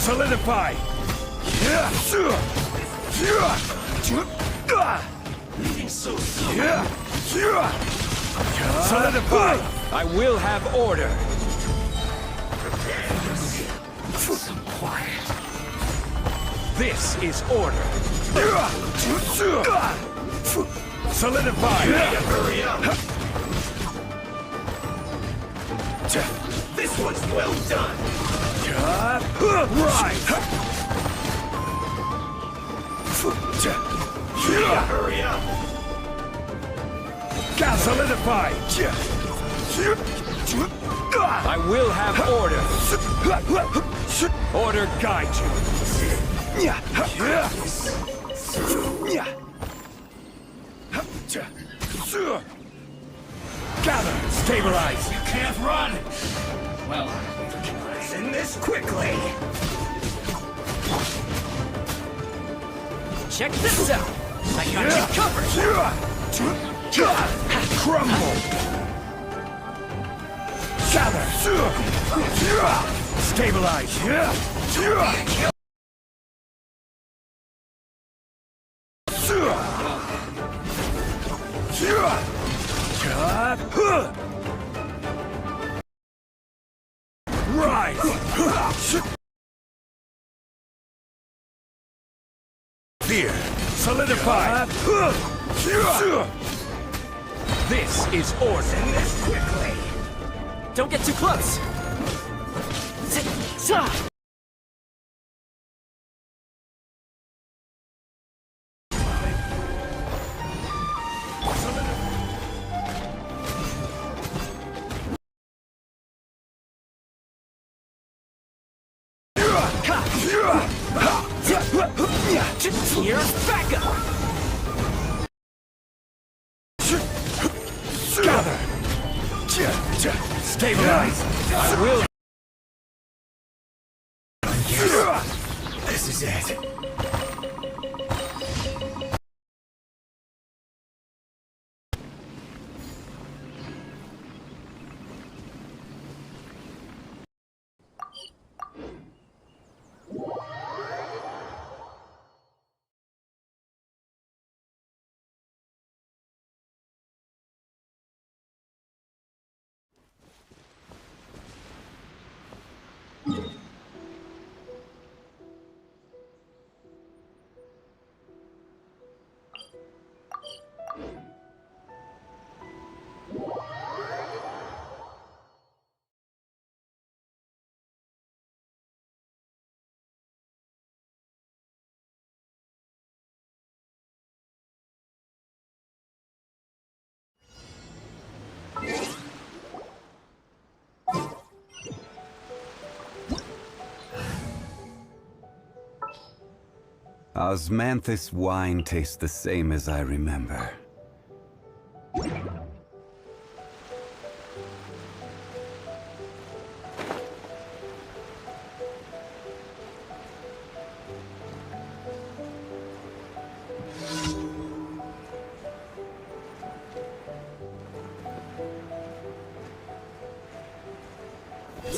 Solidify! Solidify! I will have order! Some quiet. This is order! Solidify! Hurry up! This one's well done! Rise! Hurry up! Solidify! I will have order! Order guide you! Gather! Stabilize! You can't run! Well, in this quickly! Check this out! I got you covered! Crumble! Gather! Stabilize! Rise! Fear! Solidify! This is order! In this quickly! Don't get too close! Here's backup! Gather! Stabilize! I will... This is it! Osmanthus wine tastes the same as I remember.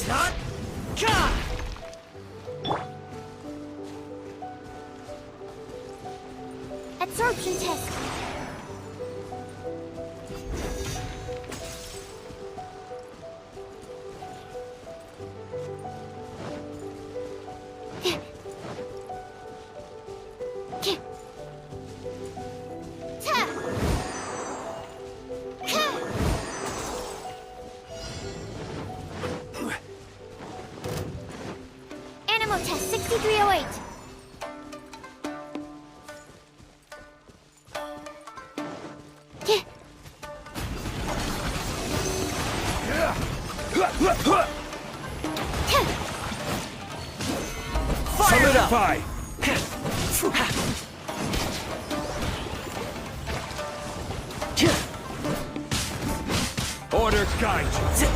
Not. Ka! Absorption test. Animal test 6308. Fire it up! Solidify! Order guide you.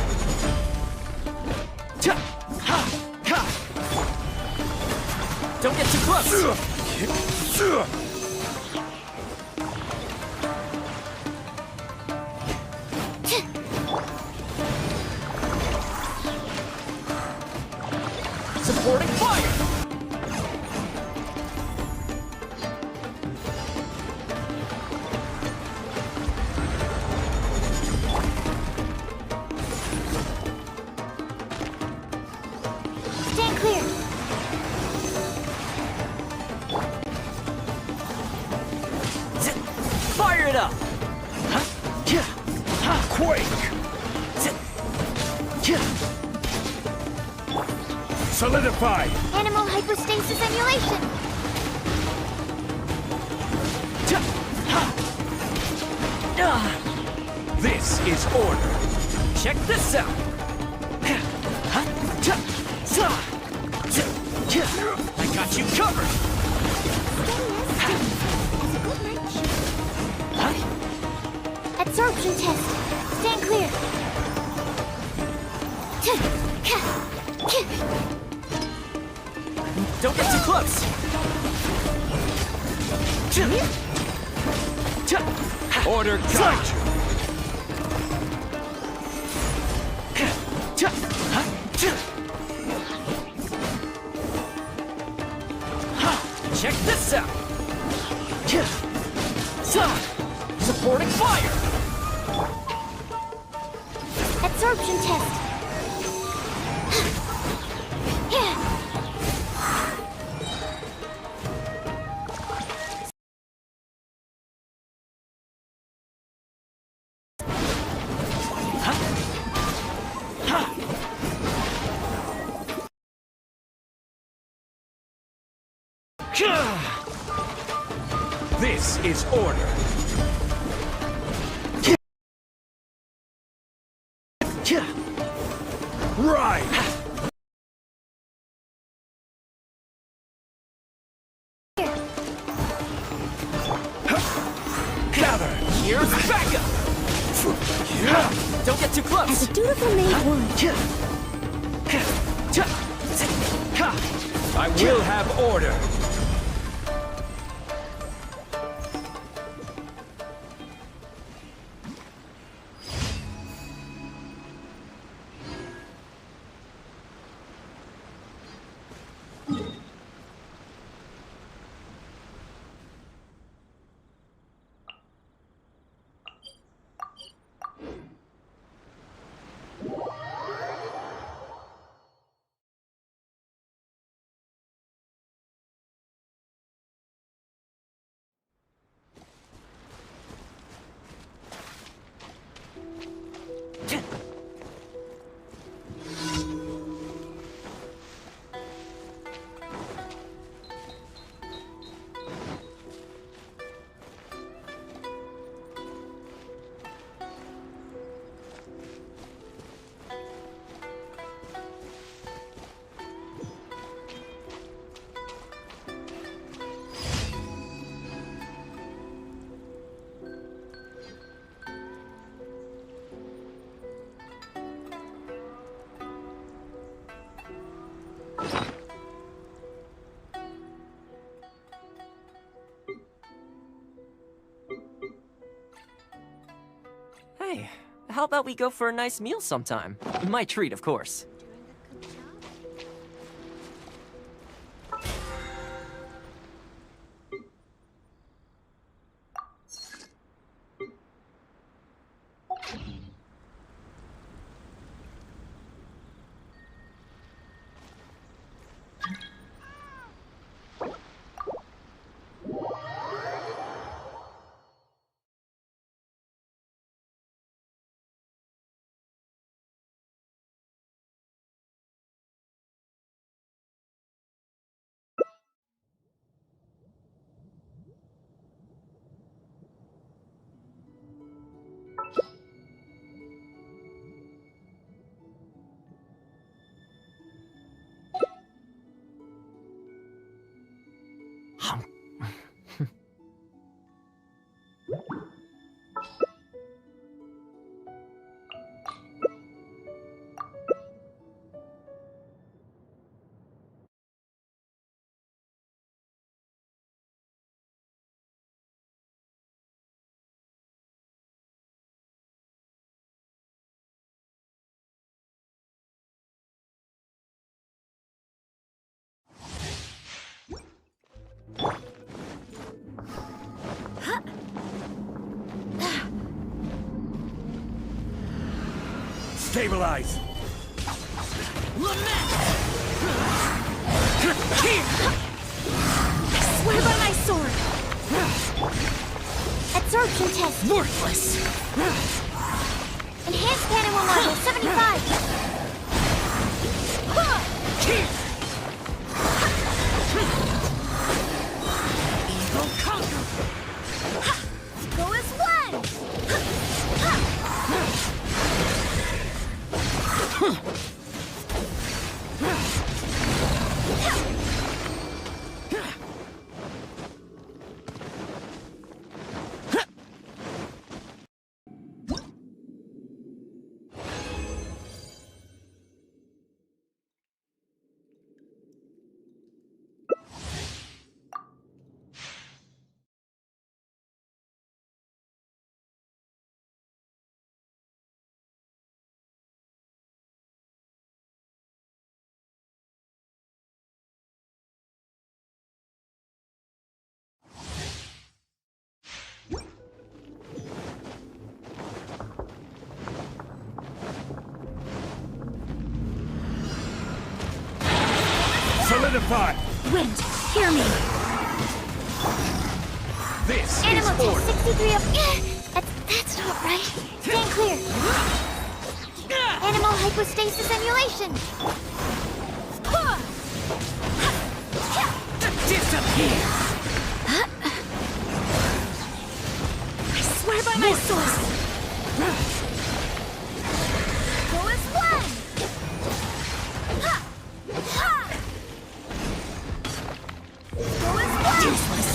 Don't get too close! Supporting fire! Stand clear. Fire it up! Quake! Solidify! Animal hypostasis emulation. This is order. Check this out! I got you covered! Absorption test. Stand clear. Don't get too close! Order guide you. Check this out! Supporting fire! Absorption test. This is order. Right! Gather! Here's backup! Don't get too As close! a dutiful maid would. I will have order. Hey, how about we go for a nice meal sometime? My treat, of course. Stabilize! Lament! Swear by my sword! Absorption test! Worthless! Enhanced animal module 75! Evil conquer! Go as one! Solidify! Wind, hear me! This Animal is test order! 63 up. That's not right. Stand clear. Animal hypostasis emulation. Disappear! I swear by my source. Go as one. Go as one. Useless!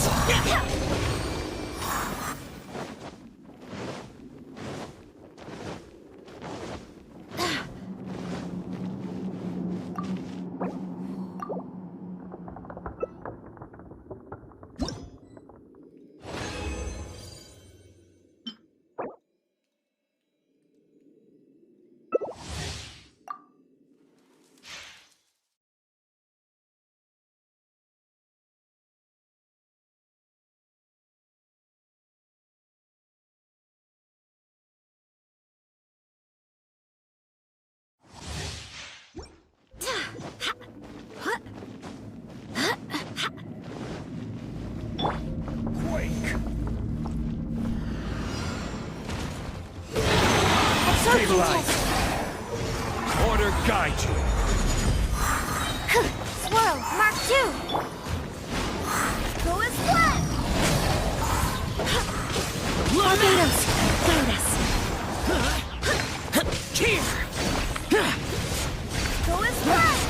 Quake! Absorption Stabilize! test. Order guide you! Swirl, Mark 2. Go as one. Barbados! Guide us. Here! Go as one.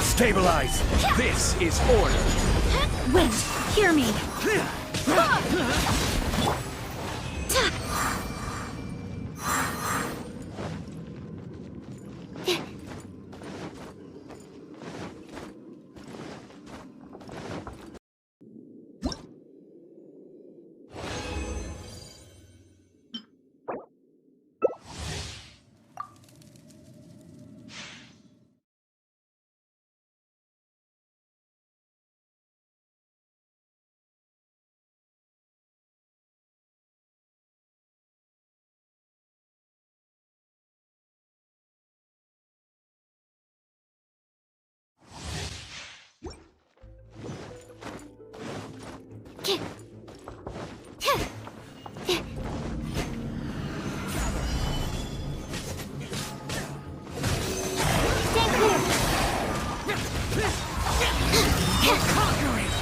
Stabilize! This is order! Wind, hear me. Stand clear.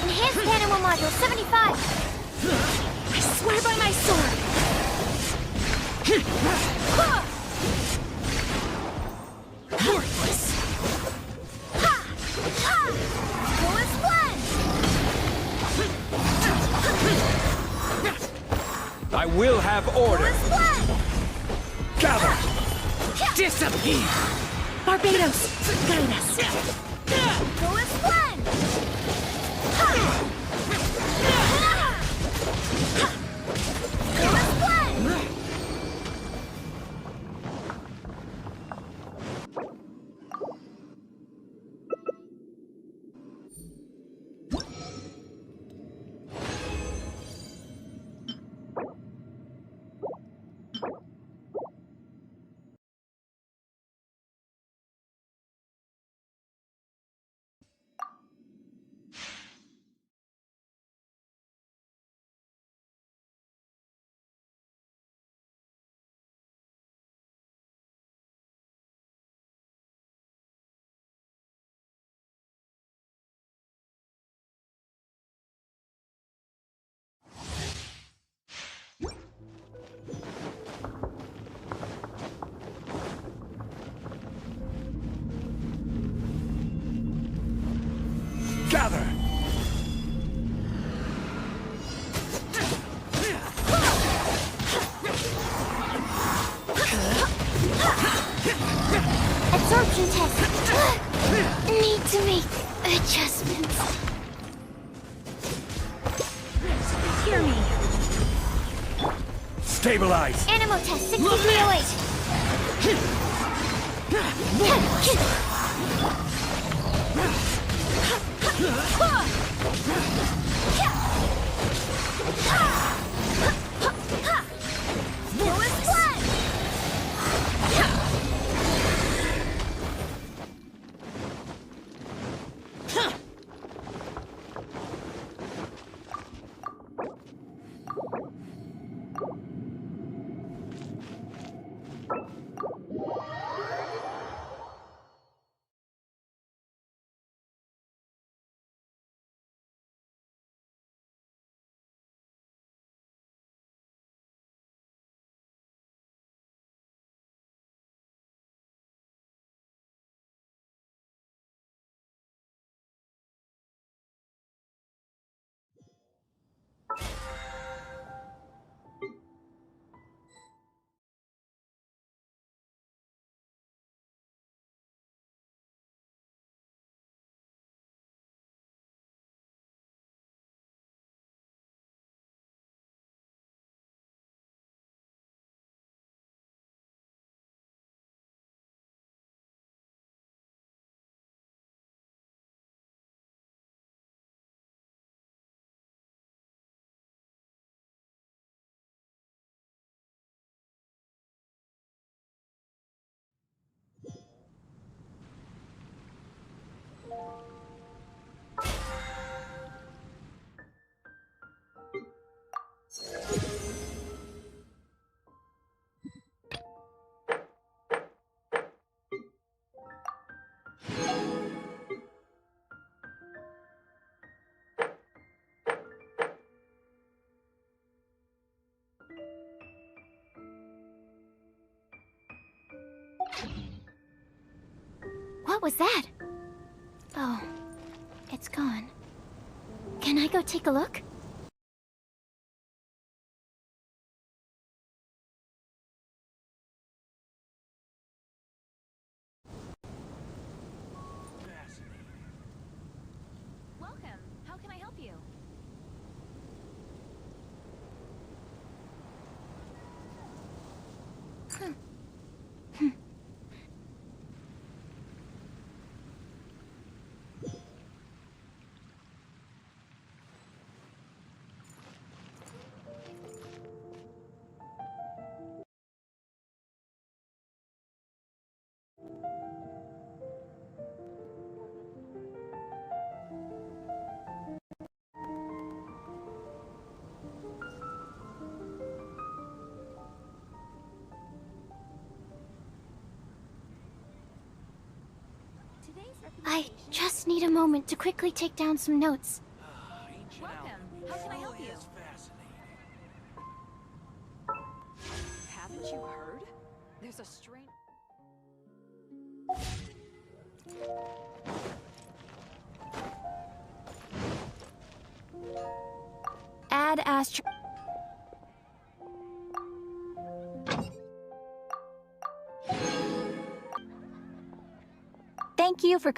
Enhanced animal module 75. I swear by my sword. Worthless! Go as one. I will have Go order! as one. Gather! Disappear! Barbados, guide us. Go as one. Go as one. Gather! Absorption test. Need to make adjustments. Hear me. Stabilize! Animal test 6308. What was that? Oh, it's gone. Can I go take a look? Welcome. How can I help you? I just need a moment to quickly take down some notes. Welcome. How can I help you? Haven't you heard? There's a strange... Add astro... Thank you for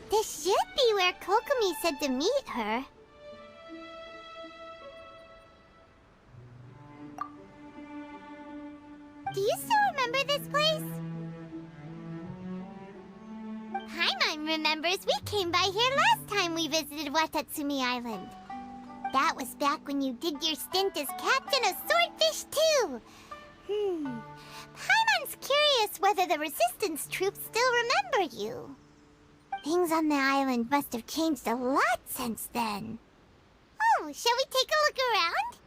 This should be where Kokomi said to meet her. Do you still remember this place? Paimon remembers we came by here last time we visited Watatsumi Island. That was back when you did your stint as captain of Swordfish too. Paimon's curious whether the resistance troops still remember you. Things on the island must have changed a lot since then. Oh, shall we take a look around?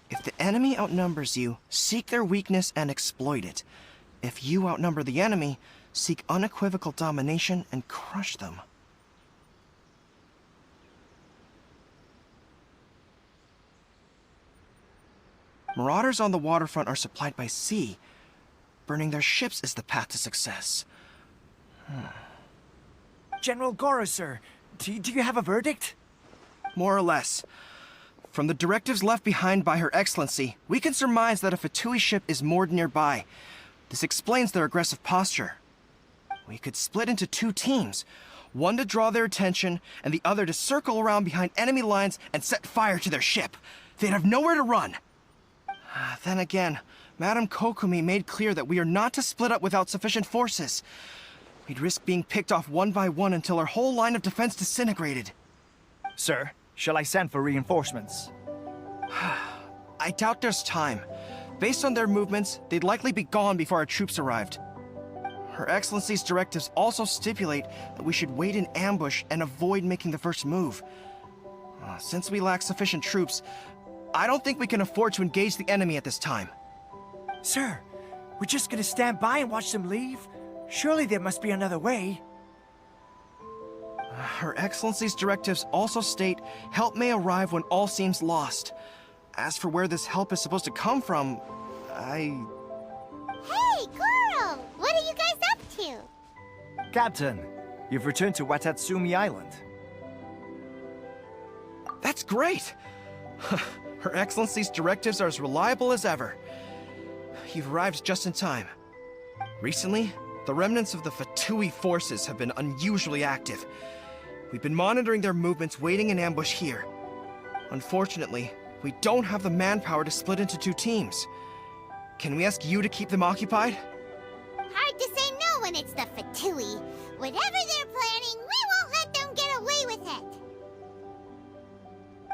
If the enemy outnumbers you, seek their weakness and exploit it. If you outnumber the enemy, seek unequivocal domination and crush them. Marauders on the waterfront are supplied by sea. Burning their ships is the path to success. General Goro, sir, do you have a verdict? More or less. From the directives left behind by Her Excellency, we can surmise that a Fatui ship is moored nearby. This explains their aggressive posture. We could split into two teams, one to draw their attention, and the other to circle around behind enemy lines and set fire to their ship. They'd have nowhere to run. Then again, Madame Kokomi made clear that we are not to split up without sufficient forces. We'd risk being picked off one by one until our whole line of defense disintegrated. Sir, shall I send for reinforcements? I doubt there's time. Based on their movements, they'd likely be gone before our troops arrived. Her Excellency's directives also stipulate that we should wait in ambush and avoid making the first move. Since we lack sufficient troops, I don't think we can afford to engage the enemy at this time. Sir, we're just gonna stand by and watch them leave? Surely there must be another way. Her Excellency's directives also state help may arrive when all seems lost. As for where this help is supposed to come from, Hey, Goro! What are you guys up to? Captain, you've returned to Watatsumi Island. That's great! Her Excellency's directives are as reliable as ever. You've arrived just in time. Recently, the remnants of the Fatui forces have been unusually active. We've been monitoring their movements, waiting in ambush here. Unfortunately, we don't have the manpower to split into two teams. Can we ask you to keep them occupied? Hard to say no when it's the Fatui. Whatever they're planning, we won't let them get away with it.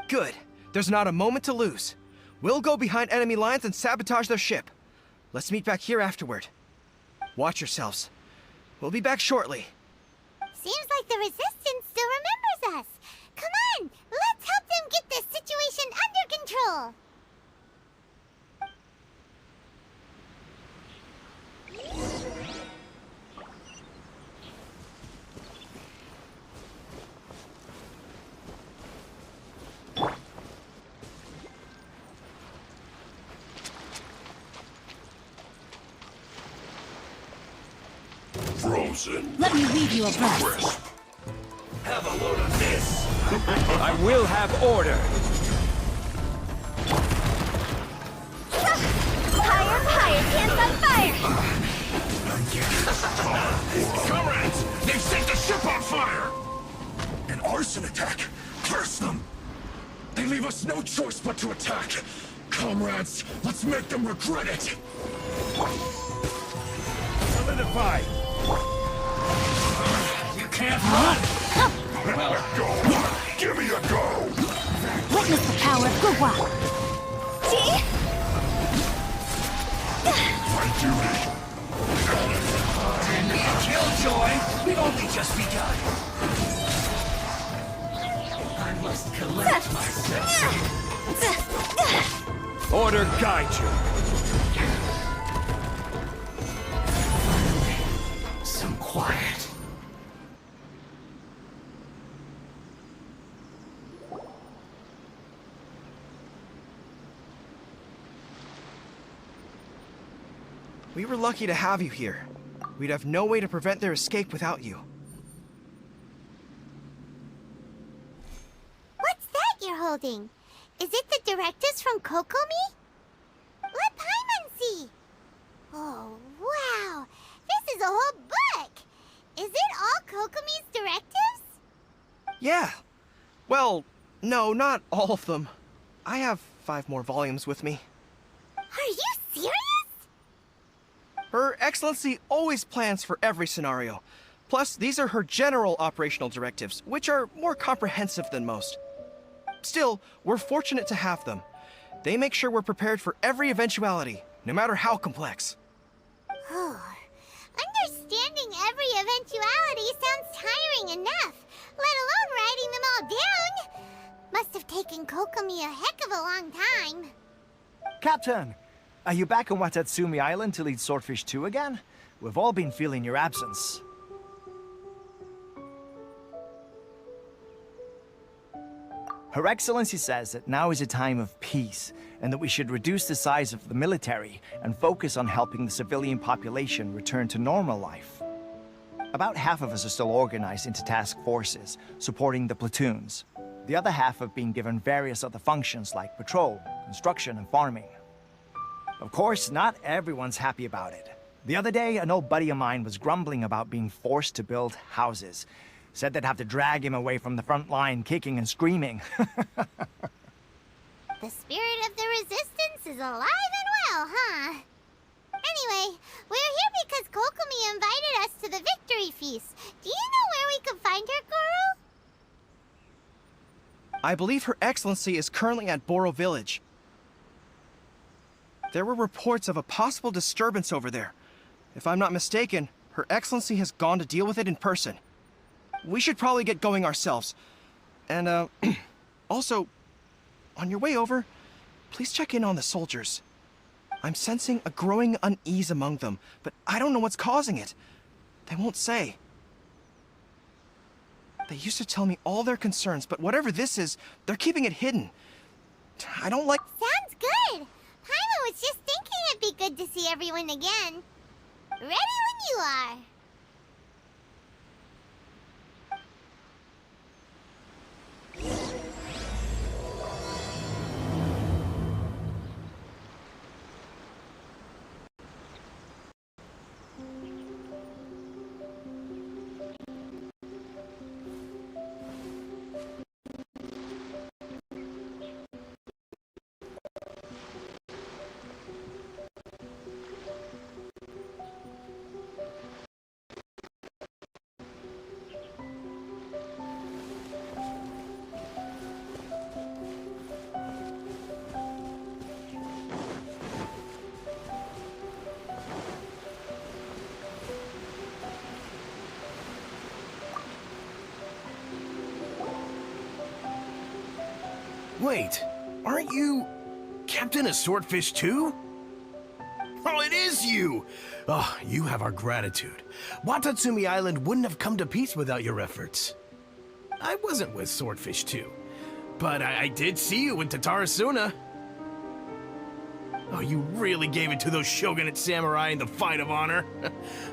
Good. There's not a moment to lose. We'll go behind enemy lines and sabotage their ship. Let's meet back here afterward. Watch yourselves. We'll be back shortly. Seems like the Resistance still remembers us. Come on, let's help them get this situation under control. Frozen. Let me leave you abreast. Crisp. Have a load of this. I will have order. Hands on fire! Comrades! They've set the ship on fire! An arson attack! Curse them! They leave us no choice but to attack! Comrades, let's make them regret it! Solidify! You can't run! Well, go! Give me a go! Witness the power of Gugwa! See? My duty! Didn't be a killjoy! We've only just begun! I must collect myself! Order guide you. Some quiet. We were lucky to have you here. We'd have no way to prevent their escape without you. What's that you're holding? Is it the directives from Kokomi? Let Paimon see! Oh, wow! This is a whole book! Is it all Kokomi's directives? Yeah. Well, no, not all of them. I have 5 more volumes with me. Are you serious? Her Excellency always plans for every scenario. Plus, these are her general operational directives, which are more comprehensive than most. Still, we're fortunate to have them. They make sure we're prepared for every eventuality, no matter how complex. Understanding every eventuality sounds tiring enough, let alone writing them all down. Must have taken Kokomi a heck of a long time. Captain, are you back on Watatsumi Island to lead Swordfish 2 again? We've all been feeling your absence. Her Excellency says that now is a time of peace, and that we should reduce the size of the military and focus on helping the civilian population return to normal life. About half of us are still organized into task forces, supporting the platoons. The other half have been given various other functions like patrol, construction, and farming. Of course, not everyone's happy about it. The other day, an old buddy of mine was grumbling about being forced to build houses. Said they'd have to drag him away from the front line, kicking and screaming. The spirit of the resistance is alive and well, huh? Anyway, we're here because Kokomi invited us to the victory feast. Do you know where we could find her, Guru? I believe Her Excellency is currently at Boro Village. There were reports of a possible disturbance over there. If I'm not mistaken, Her Excellency has gone to deal with it in person. We should probably get going ourselves. And, also, on your way over, please check in on the soldiers. I'm sensing a growing unease among them, but I don't know what's causing it. They won't say. They used to tell me all their concerns, but whatever this is, they're keeping it hidden. I don't like... Sounds good. Paimon was just thinking it'd be good to see everyone again. Ready when you are. Wait, aren't you Captain of Swordfish too? Oh, it is you! Oh, you have our gratitude. Watatsumi Island wouldn't have come to peace without your efforts. I wasn't with Swordfish 2, but I did see you in Tatarasuna. Oh, you really gave it to those shogunate samurai in the fight of honor.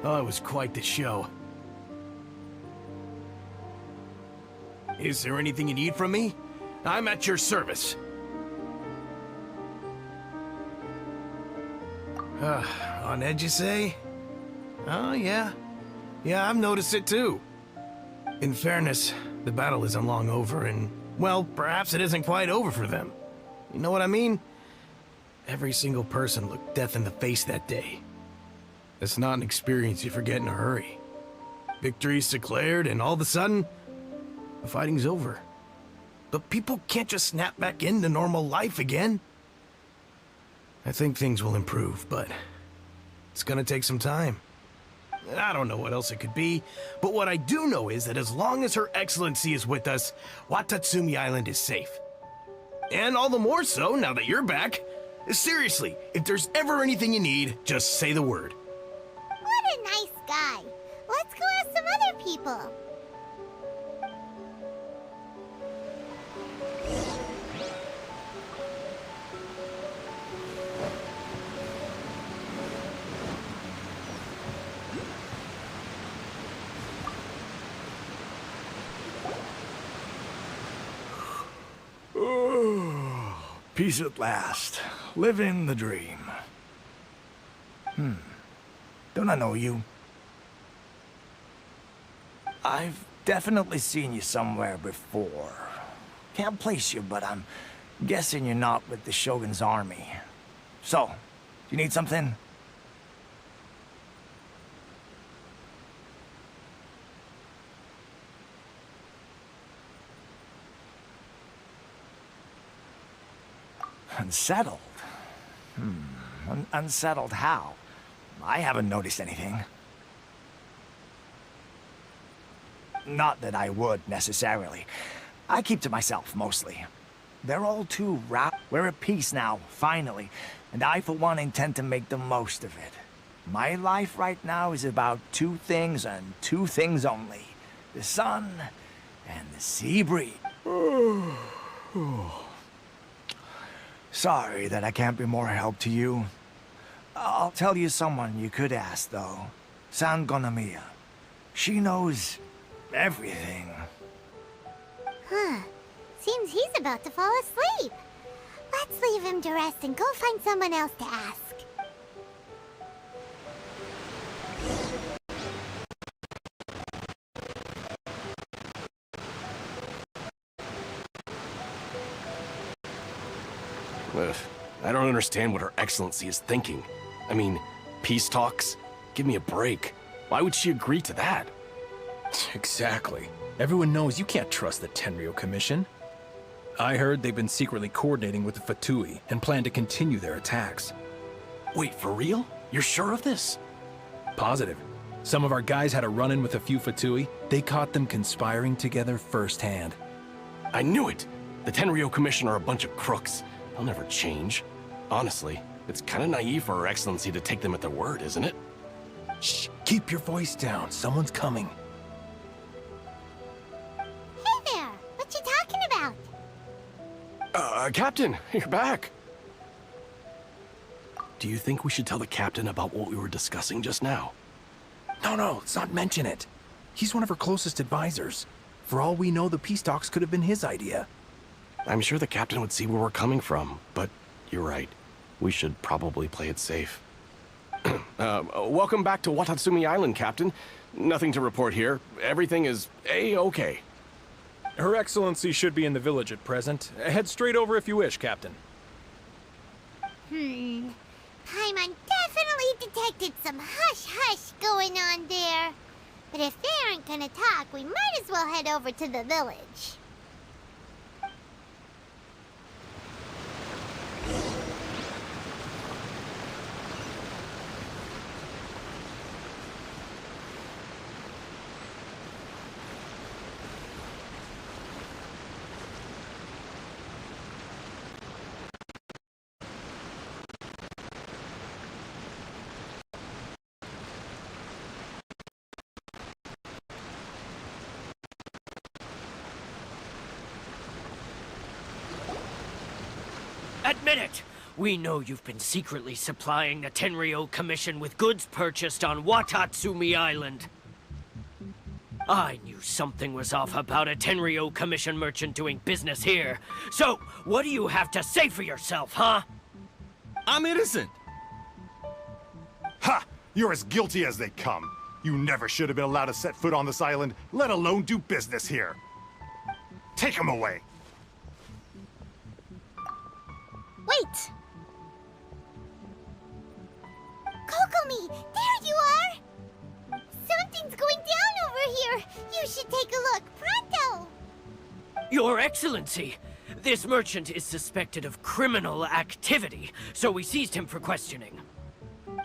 Oh, it was quite the show. Is there anything you need from me? I'm at your service. On edge, you say? Oh, yeah. Yeah, I've noticed it too. In fairness, the battle isn't long over, and, well, perhaps it isn't quite over for them. You know what I mean? Every single person looked death in the face that day. It's not an experience you forget in a hurry. Victory's declared, and all of a sudden, the fighting's over. But people can't just snap back into normal life again. I think things will improve, but it's gonna take some time. I don't know what else it could be, but what I do know is that as long as Her Excellency is with us, Watatsumi Island is safe. And all the more so now that you're back. Seriously, if there's ever anything you need, just say the word. What a nice guy. Let's go ask some other people. Peace at last. Living the dream. Don't I know you? I've definitely seen you somewhere before. Can't place you, but I'm guessing you're not with the Shogun's army. So, do you need something? Unsettled? Unsettled how? I haven't noticed anything. Not that I would, necessarily. I keep to myself, mostly. They're all too We're at peace now, finally, and I, for one, intend to make the most of it. My life right now is about two things and two things only. The sun and the sea breeze. Sorry that I can't be more help to you. I'll tell you someone you could ask, though. San Gonomiya. She knows everything. Huh. Seems he's about to fall asleep. Let's leave him to rest and go find someone else to ask. I don't understand what Her Excellency is thinking. I mean, peace talks? Give me a break. Why would she agree to that? Exactly. Everyone knows you can't trust the Tenryou Commission. I heard they've been secretly coordinating with the Fatui and plan to continue their attacks. Wait, for real? You're sure of this? Positive. Some of our guys had a run-in with a few Fatui. They caught them conspiring together firsthand. I knew it! The Tenryou Commission are a bunch of crooks. They'll never change. Honestly, it's kind of naive for Her Excellency to take them at their word, isn't it? Shh! Keep your voice down. Someone's coming. Hey there! What you talking about? Captain, you're back. Do you think we should tell the captain about what we were discussing just now? No, let's not mention it. He's one of her closest advisors. For all we know, the peace talks could have been his idea. I'm sure the captain would see where we're coming from, but you're right. We should probably play it safe. Welcome back to Watatsumi Island, Captain. Nothing to report here. Everything is A-okay. Her Excellency should be in the village at present. Head straight over if you wish, Captain. Paimon definitely detected some hush-hush going on there. But if they aren't gonna talk, we might as well head over to the village. Admit it! We know you've been secretly supplying the Tenryou Commission with goods purchased on Watatsumi Island. I knew something was off about a Tenryou Commission merchant doing business here. So, what do you have to say for yourself, huh? I'm innocent. You're as guilty as they come. You never should have been allowed to set foot on this island, let alone do business here. Take him away. Wait! Kokomi, there you are! Something's going down over here! You should take a look, pronto! Your Excellency, this merchant is suspected of criminal activity, so we seized him for questioning.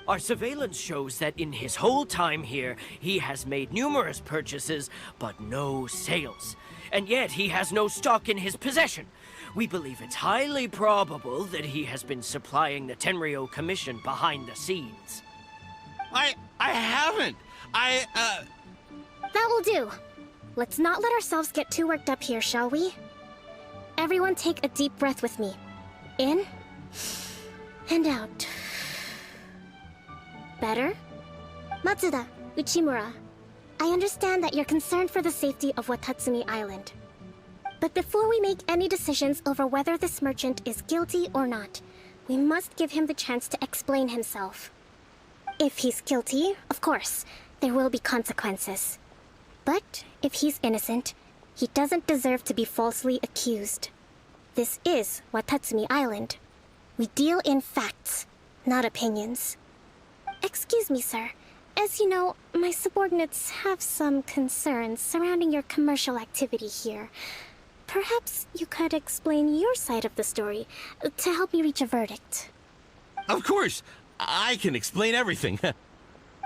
Our surveillance shows that in his whole time here, he has made numerous purchases, but no sales. And yet he has no stock in his possession. We believe it's highly probable that he has been supplying the Tenryo Commission behind the scenes. I haven't. That will do. Let's not let ourselves get too worked up here, shall we? Everyone take a deep breath with me. In and out. Better? Matsuda, Uchimura, I understand that you're concerned for the safety of Watatsumi Island. But before we make any decisions over whether this merchant is guilty or not, we must give him the chance to explain himself. If he's guilty, of course, there will be consequences. But if he's innocent, he doesn't deserve to be falsely accused. This is Watatsumi Island. We deal in facts, not opinions. Excuse me, sir. As you know, my subordinates have some concerns surrounding your commercial activity here. Perhaps you could explain your side of the story to help me reach a verdict. Of course, I can explain everything.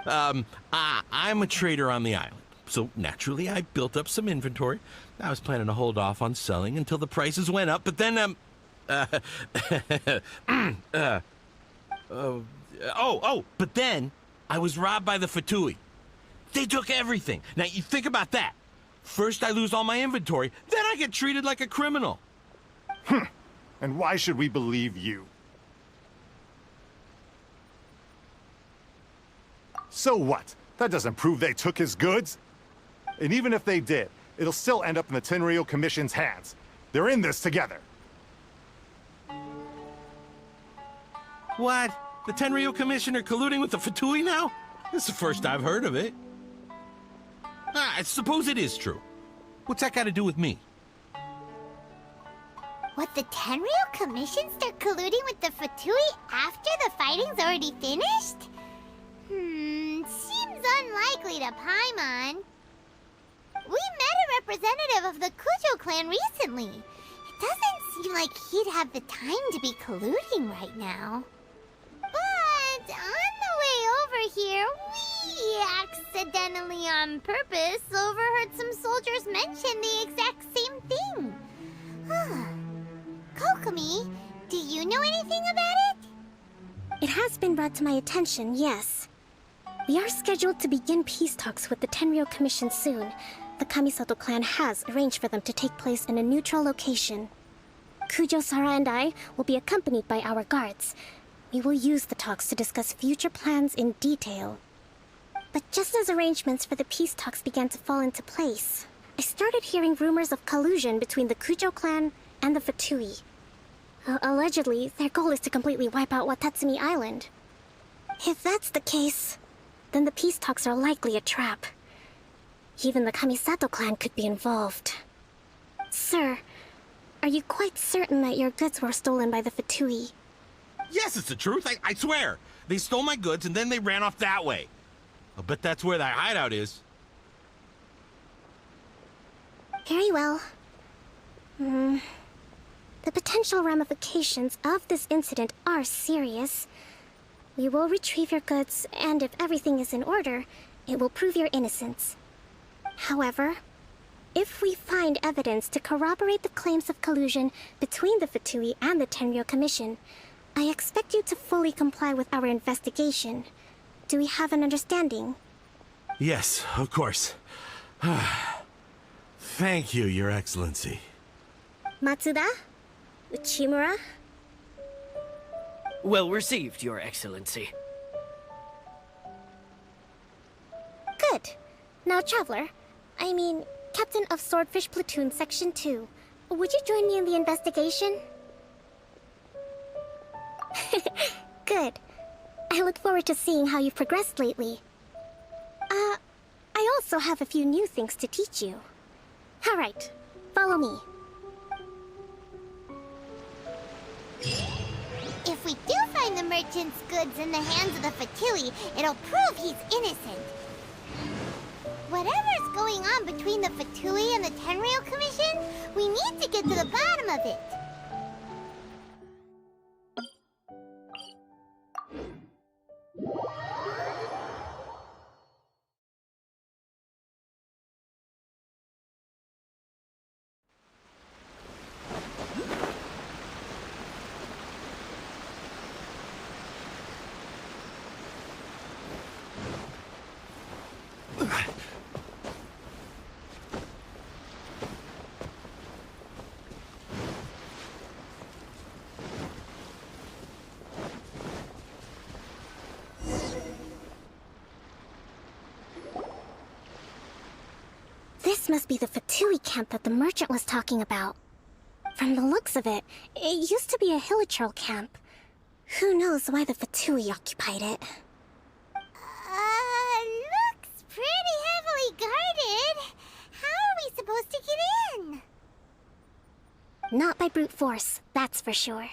I'm a trader on the island, so naturally I built up some inventory. I was planning to hold off on selling until the prices went up, but then, but then I was robbed by the Fatui. They took everything. Now, you think about that. First I lose all my inventory, then I get treated like a criminal. And why should we believe you? So what? That doesn't prove they took his goods. And even if they did, it'll still end up in the Tenryo Commission's hands. They're in this together. What? The Tenryo Commissioner colluding with the Fatui now? This is the first I've heard of it. I suppose it is true. What's that got to do with me? What, the Tenryo Commission start colluding with the Fatui after the fighting's already finished? Seems unlikely to Paimon. We met a representative of the Kujo clan recently. It doesn't seem like he'd have the time to be colluding right now. But on the way over here, we accidentally on purpose overheard some soldiers mention the exact same thing. Kokomi, do you know anything about it? It has been brought to my attention, yes. We are scheduled to begin peace talks with the Tenryo Commission soon. The Kamisato clan has arranged for them to take place in a neutral location. Kujo-Sara and I will be accompanied by our guards. We will use the talks to discuss future plans in detail. But just as arrangements for the peace talks began to fall into place, I started hearing rumors of collusion between the Kujo clan and the Fatui. Allegedly, their goal is to completely wipe out Watatsumi Island. If that's the case, then the peace talks are likely a trap. Even the Kamisato clan could be involved. Sir, are you quite certain that your goods were stolen by the Fatui? Yes, it's the truth. I swear. They stole my goods and then they ran off that way. I'll bet that's where that hideout is. Very well. The potential ramifications of this incident are serious. We will retrieve your goods, and if everything is in order, it will prove your innocence. However, if we find evidence to corroborate the claims of collusion between the Fatui and the Tenryo Commission, I expect you to fully comply with our investigation. Do we have an understanding? Yes, of course. Thank you, Your Excellency. Matsuda? Uchimura? Well received, Your Excellency. Good. Now, Traveler, Captain of Swordfish Platoon Section 2, would you join me in the investigation? Good. I I look forward to seeing how you've progressed lately. I also have a few new things to teach you. Alright, follow me. If we do find the merchant's goods in the hands of the Fatui, it'll prove he's innocent. Whatever's going on between the Fatui and the Tenryou Commission, we need to get to the bottom of it. This must be the Fatui camp that the merchant was talking about. From the looks of it, it used to be a Hilichurl camp. Who knows why the Fatui occupied it? Looks pretty heavily guarded. How are we supposed to get in? Not by brute force, that's for sure.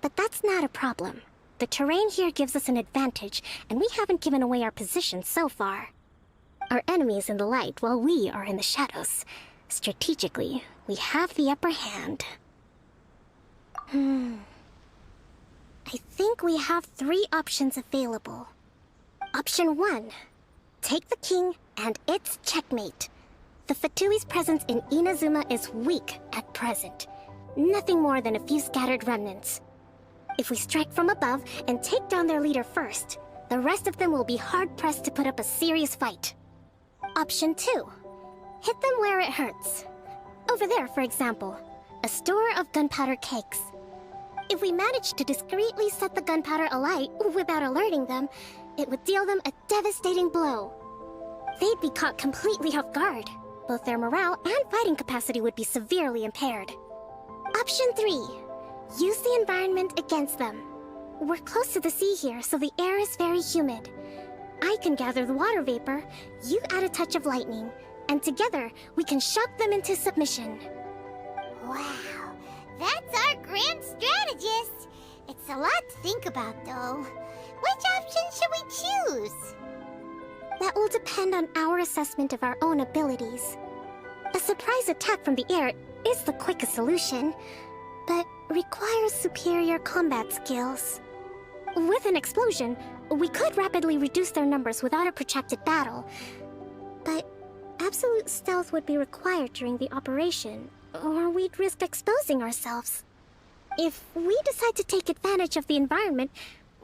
But that's not a problem. The terrain here gives us an advantage, and we haven't given away our position so far. Our enemy is in the light while we are in the shadows. Strategically, we have the upper hand. I think we have 3 options available. Option 1. Take the king, and it's checkmate. The Fatui's presence in Inazuma is weak at present. Nothing more than a few scattered remnants. If we strike from above and take down their leader first, the rest of them will be hard-pressed to put up a serious fight. Option 2. Hit them where it hurts. Over there, for example, a store of gunpowder cakes. If we manage to discreetly set the gunpowder alight without alerting them, it would deal them a devastating blow. They'd be caught completely off guard. Both their morale and fighting capacity would be severely impaired. Option 3. Use the environment against them. We're close to the sea here, so the air is very humid. I can gather the water vapor, you add a touch of lightning, and together we can shock them into submission. Wow, that's our grand strategist. It's a lot to think about, though. Which option should we choose? That will depend on our assessment of our own abilities. A surprise attack from the air is the quickest solution, but requires superior combat skills. With an explosion, we could rapidly reduce their numbers without a protracted battle, but absolute stealth would be required during the operation, or we'd risk exposing ourselves. If we decide to take advantage of the environment,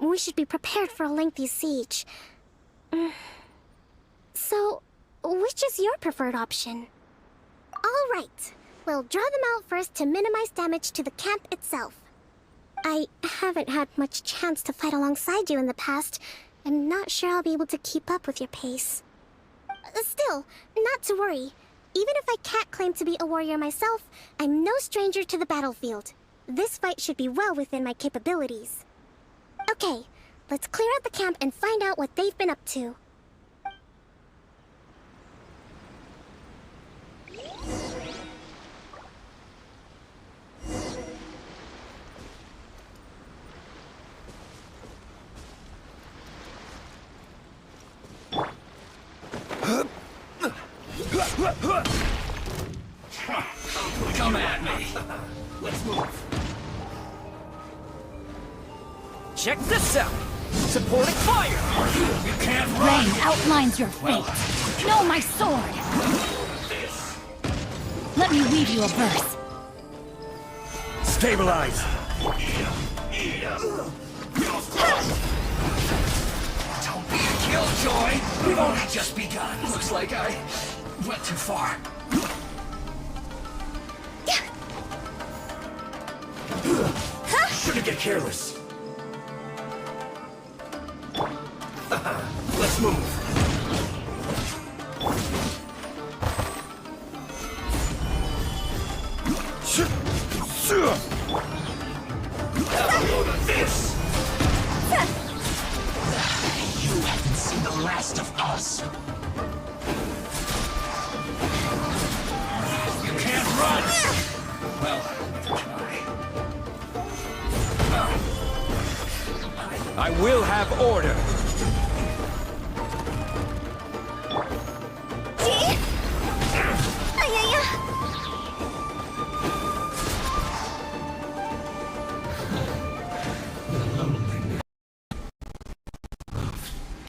we should be prepared for a lengthy siege. So, which is your preferred option? All right, we'll draw them out first to minimize damage to the camp itself. I haven't had much chance to fight alongside you in the past. I'm not sure I'll be able to keep up with your pace. Still, not to worry. Even if I can't claim to be a warrior myself, I'm no stranger to the battlefield. This fight should be well within my capabilities. Okay, let's clear out the camp and find out what they've been up to. Come at me. Let's move. Check this out! Supporting fire! You can't run! Rain outlines your fate. Know my sword! Let me read you a verse. Stabilize! Don't be a killjoy! We've only just begun. Looks like I went too far. Shouldn't get careless. Let's move. Have a load of this. see the last of us. You can't run! Well, I will have order.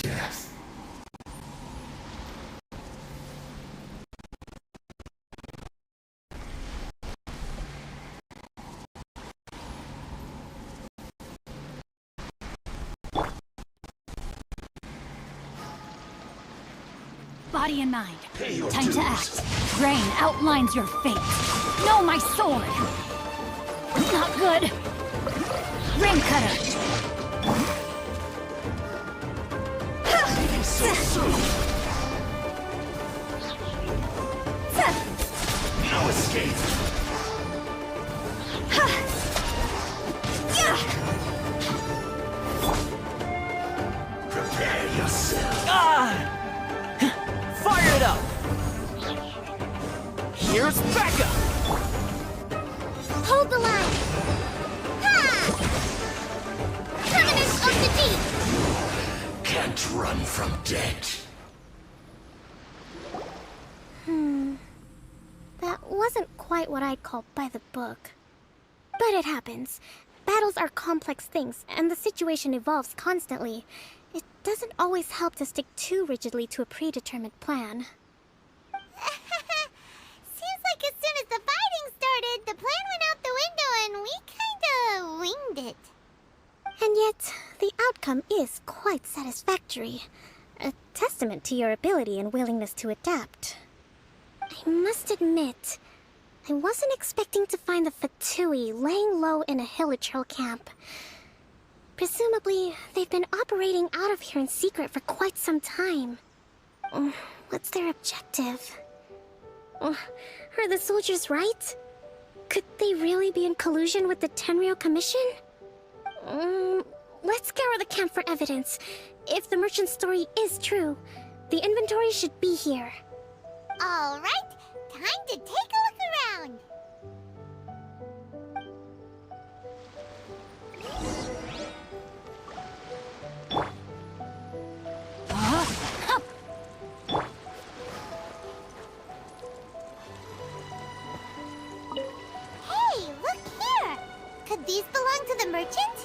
death. Body and mind. Pay your Time dues. to act. Rain outlines your fate. No, my sword! Not good. Rain cutter. So soon. No escape. Prepare yourself. Fire it up! Here's Becca! Hold the line! Ha! Terminus of the deep! Can't run from death. That wasn't quite what I'd call by the book. But it happens. Battles are complex things, and the situation evolves constantly. It doesn't always help to stick too rigidly to a predetermined plan. Seems like as soon as the fighting started, the plan went out the window and we kinda winged it. And yet, the outcome is quite satisfactory. A testament to your ability and willingness to adapt. I must admit, I wasn't expecting to find the Fatui laying low in a Hilichurl camp. Presumably, they've been operating out of here in secret for quite some time. What's their objective? Are the soldiers right? Could they really be in collusion with the Tenryou Commission? Let's scour the camp for evidence. If the merchant's story is true, the inventory should be here. All right, time to take a look around. Hey, look here! Could these belong to the merchant?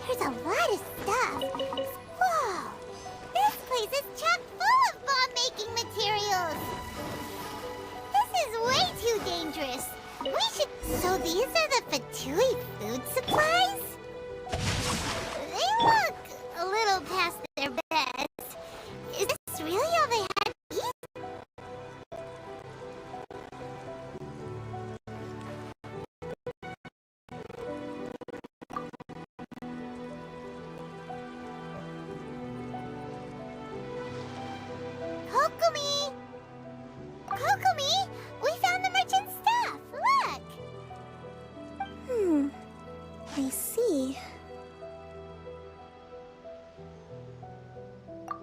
There's a lot of stuff. Whoa! This place is chock full of bomb-making materials. This is way too dangerous. We should... So these are the Fatui food supplies? They look a little past their best. Is this really all they had to eat? Kokomi! Kokomi! We found the merchant's stuff! Look! I see.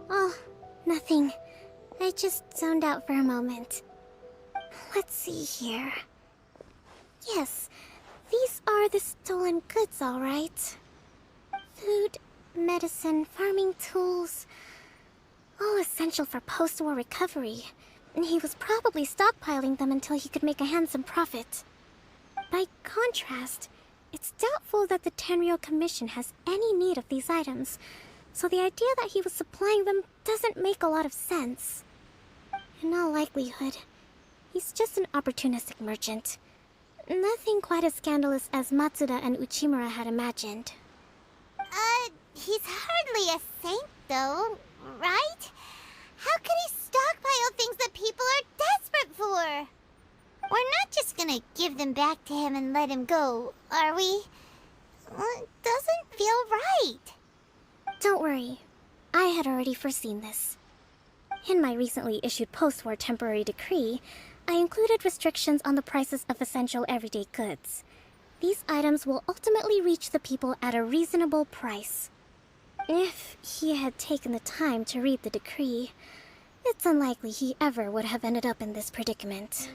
Oh, nothing. I just zoned out for a moment. Let's see here. Yes, these are the stolen goods, all right. Food, medicine, farming tools. All essential for post-war recovery. And he was probably stockpiling them until he could make a handsome profit. By contrast, it's doubtful that the Tenryou Commission has any need of these items, so the idea that he was supplying them doesn't make a lot of sense. In all likelihood, he's just an opportunistic merchant. Nothing quite as scandalous as Matsuda and Uchimura had imagined. He's hardly a saint, though, right? How could he stockpile things that people are desperate for? We're not just gonna give them back to him and let him go, are we? It doesn't feel right. Don't worry. I had already foreseen this. In my recently issued post-war temporary decree, I included restrictions on the prices of essential everyday goods. These items will ultimately reach the people at a reasonable price. If he had taken the time to read the decree, it's unlikely he ever would have ended up in this predicament.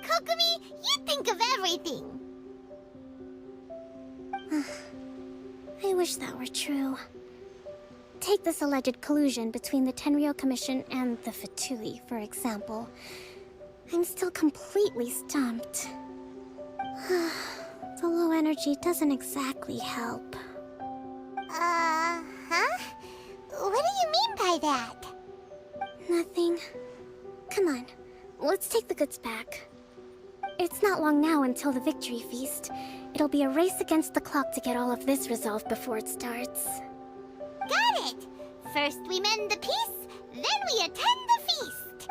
Kokomi, you think of everything! I wish that were true. Take this alleged collusion between the Tenryou Commission and the Fatui, for example. I'm still completely stumped. The low energy doesn't exactly help. Huh? What do you mean by that? Nothing. Come on, let's take the goods back. It's not long now until the victory feast. It'll be a race against the clock to get all of this resolved before it starts. Got it! First we mend the peace, then we attend the feast!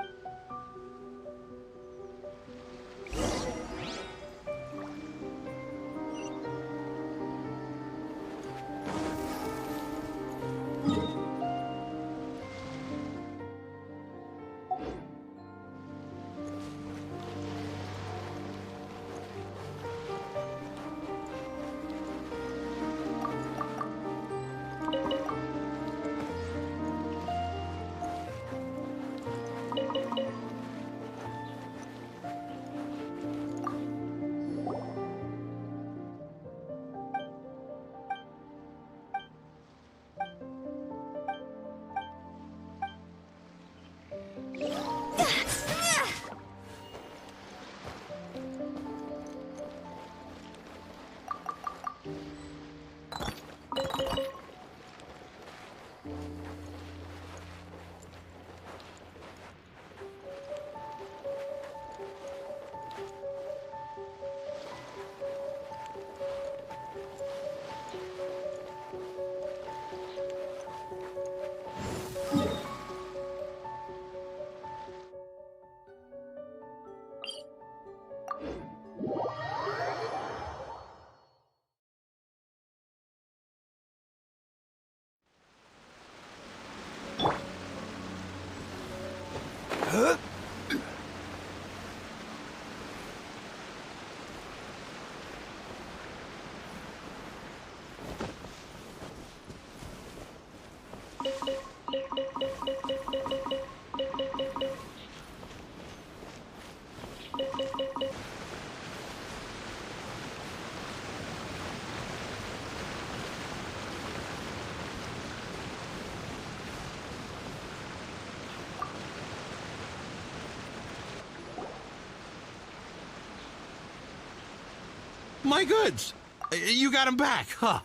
My goods! You got them back, huh?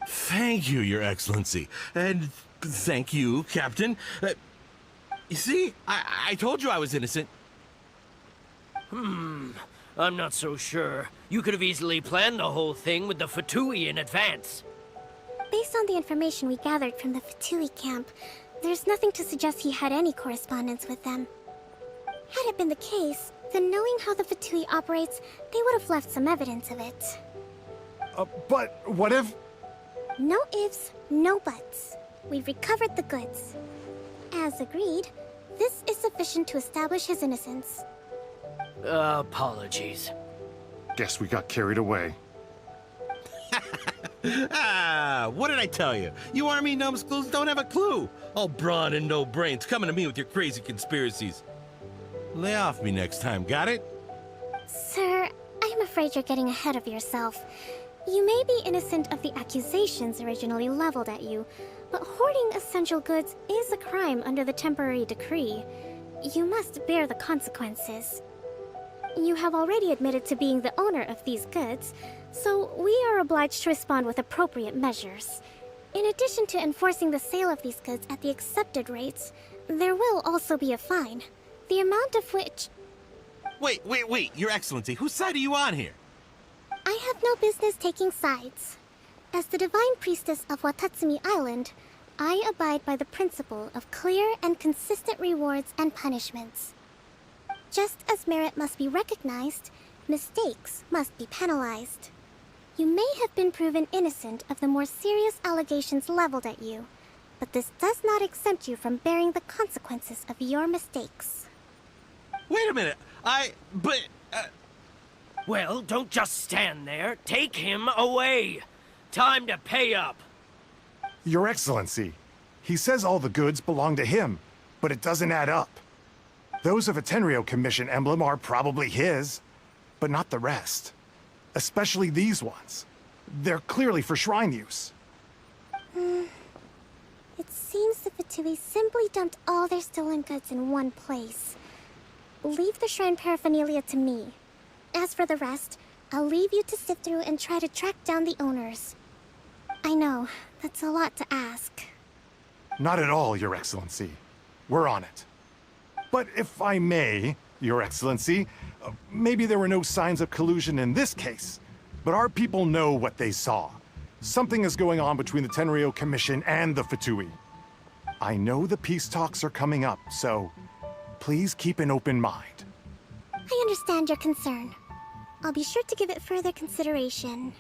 Thank you, Your Excellency. And thank you, Captain. You see, I told you I was innocent. I'm not so sure. You could have easily planned the whole thing with the Fatui in advance. Based on the information we gathered from the Fatui camp, there's nothing to suggest he had any correspondence with them. Had it been the case, then knowing how the Fatui operates, they would have left some evidence of it. But what if... No ifs, no buts. We've recovered the goods. As agreed, this is sufficient to establish his innocence. Apologies. Guess we got carried away. What did I tell you? You army numbskulls don't have a clue. All brawn and no brains coming to me with your crazy conspiracies. Lay off me next time, got it? Sir, I'm afraid you're getting ahead of yourself. You may be innocent of the accusations originally leveled at you, but hoarding essential goods is a crime under the temporary decree. You must bear the consequences. You have already admitted to being the owner of these goods, so we are obliged to respond with appropriate measures. In addition to enforcing the sale of these goods at the accepted rates, there will also be a fine, the amount of which... Wait, Your Excellency, whose side are you on here? I have no business taking sides. As the Divine Priestess of Watatsumi Island, I abide by the principle of clear and consistent rewards and punishments. Just as merit must be recognized, mistakes must be penalized. You may have been proven innocent of the more serious allegations leveled at you, but this does not exempt you from bearing the consequences of your mistakes. Wait a minute, Well, don't just stand there. Take him away. Time to pay up. Your Excellency, he says all the goods belong to him, but it doesn't add up. Those of a Tenryou Commission emblem are probably his, but not the rest. Especially these ones. They're clearly for shrine use. It seems the Fatui simply dumped all their stolen goods in one place. Leave the shrine paraphernalia to me. As for the rest, I'll leave you to sift through and try to track down the owners. I know, that's a lot to ask. Not at all, Your Excellency. We're on it. But if I may, Your Excellency, maybe there were no signs of collusion in this case, but our people know what they saw. Something is going on between the Tenryou Commission and the Fatui. I know the peace talks are coming up, so please keep an open mind. I understand your concern. I'll be sure to give it further consideration.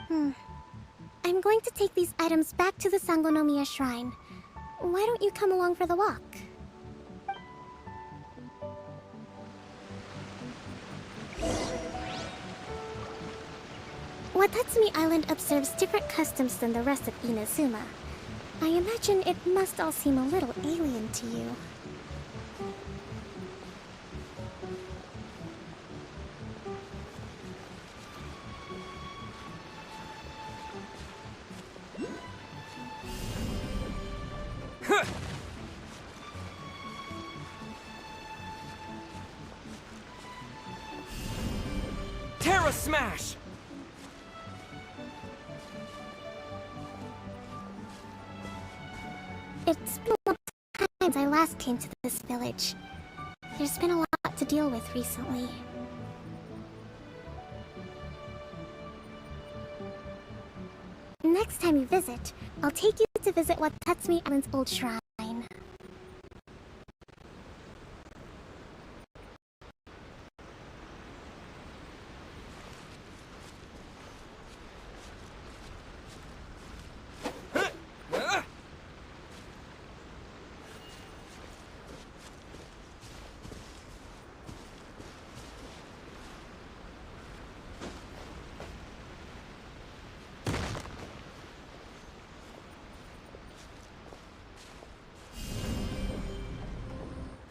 I'm going to take these items back to the Sangonomiya Shrine. Why don't you come along for the walk? Watatsumi Island observes different customs than the rest of Inazuma. I imagine it must all seem a little alien to you. Terra Smash! It's been a long time since I last came to this village. There's been a lot to deal with recently. Next time you visit, I'll take you to visit Watatsumi Island's old shrine.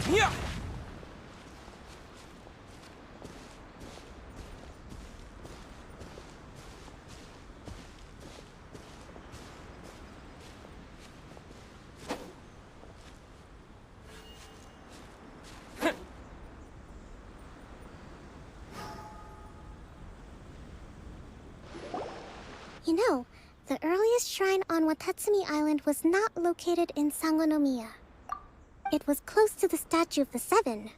Yeah! You know, the earliest shrine on Watatsumi Island was not located in Sangonomiya. It was close to the Statue of the Seven.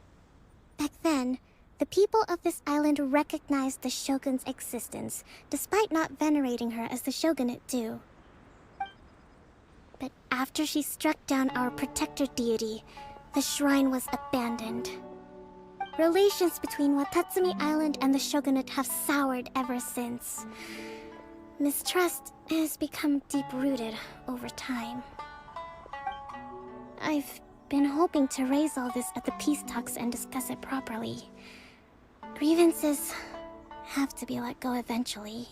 Back then, the people of this island recognized the Shogun's existence, despite not venerating her as the shogunate do. But after she struck down our protector deity, the shrine was abandoned. Relations between Watatsumi Island and the shogunate have soured ever since. Mistrust has become deep-rooted over time. I've been hoping to raise all this at the peace talks and discuss it properly. Grievances have to be let go eventually.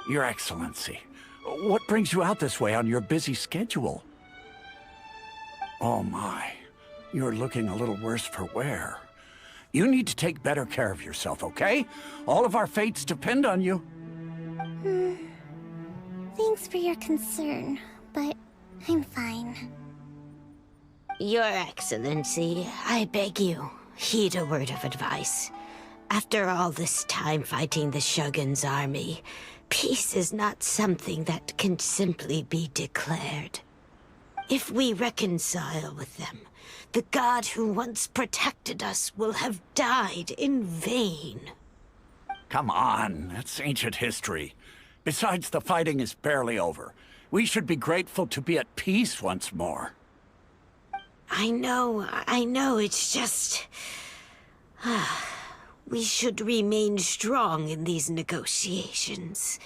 Your Excellency, what brings you out this way on your busy schedule? Oh my, you're looking a little worse for wear. You need to take better care of yourself, okay? All of our fates depend on you. Thanks for your concern, but I'm fine. Your Excellency, I beg you, heed a word of advice. After all this time fighting the Shogun's army, peace is not something that can simply be declared. If we reconcile with them, the god who once protected us will have died in vain. Come on, that's ancient history. Besides, the fighting is barely over. We should be grateful to be at peace once more. I know, it's just... we should remain strong in these negotiations.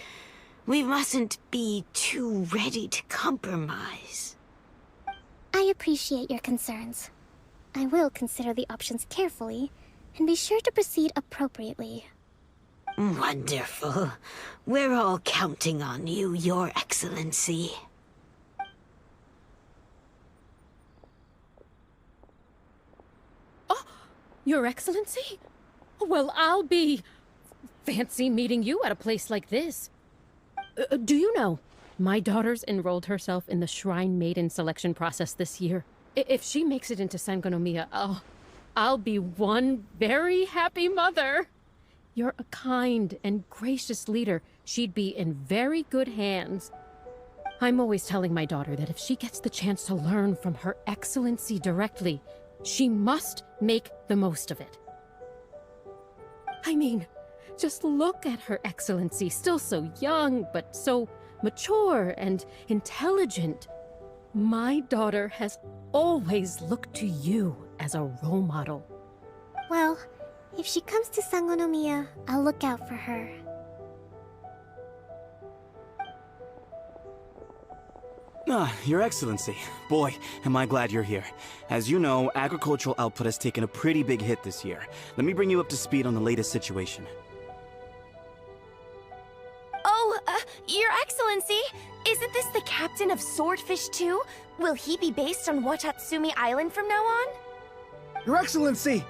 We mustn't be too ready to compromise. I appreciate your concerns. I will consider the options carefully, and be sure to proceed appropriately. Wonderful. We're all counting on you, Your Excellency. Your Excellency? Well, I'll be... fancy meeting you at a place like this. Do you know, my daughter's enrolled herself in the Shrine Maiden selection process this year. If she makes it into Sangonomiya, I'll be one very happy mother. You're a kind and gracious leader. She'd be in very good hands. I'm always telling my daughter that if she gets the chance to learn from Her Excellency directly, she must make the most of it. I mean, just look at Her Excellency, still so young, but so mature and intelligent. My daughter has always looked to you as a role model. Well, if she comes to Sangonomiya, I'll look out for her. Your Excellency. Boy, am I glad you're here. As you know, agricultural output has taken a pretty big hit this year. Let me bring you up to speed on the latest situation. Oh, Your Excellency, isn't this the captain of Swordfish 2? Will he be based on Watatsumi Island from now on? Your Excellency!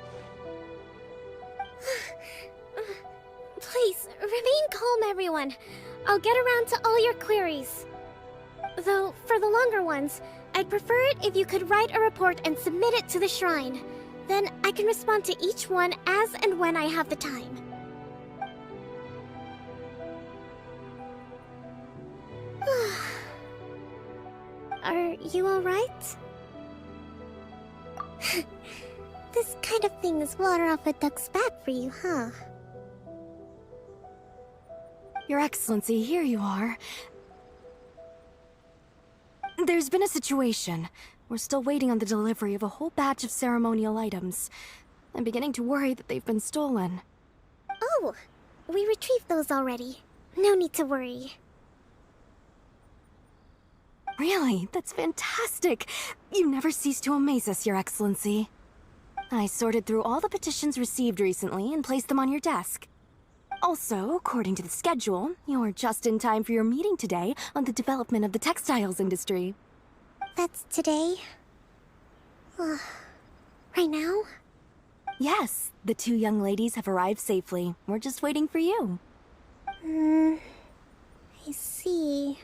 Please, remain calm, everyone. I'll get around to all your queries. Though, for the longer ones, I'd prefer it if you could write a report and submit it to the shrine. Then I can respond to each one as and when I have the time. Are you alright? This kind of thing is water off a duck's back for you, huh? Your Excellency, here you are. There's been a situation. We're still waiting on the delivery of a whole batch of ceremonial items. I'm beginning to worry that they've been stolen. Oh, we retrieved those already. No need to worry. Really? That's fantastic! You never cease to amaze us, Your Excellency. I sorted through all the petitions received recently and placed them on your desk. Also, according to the schedule, you're just in time for your meeting today on the development of the textiles industry. That's today? Right now? Yes, the two young ladies have arrived safely. We're just waiting for you. I see.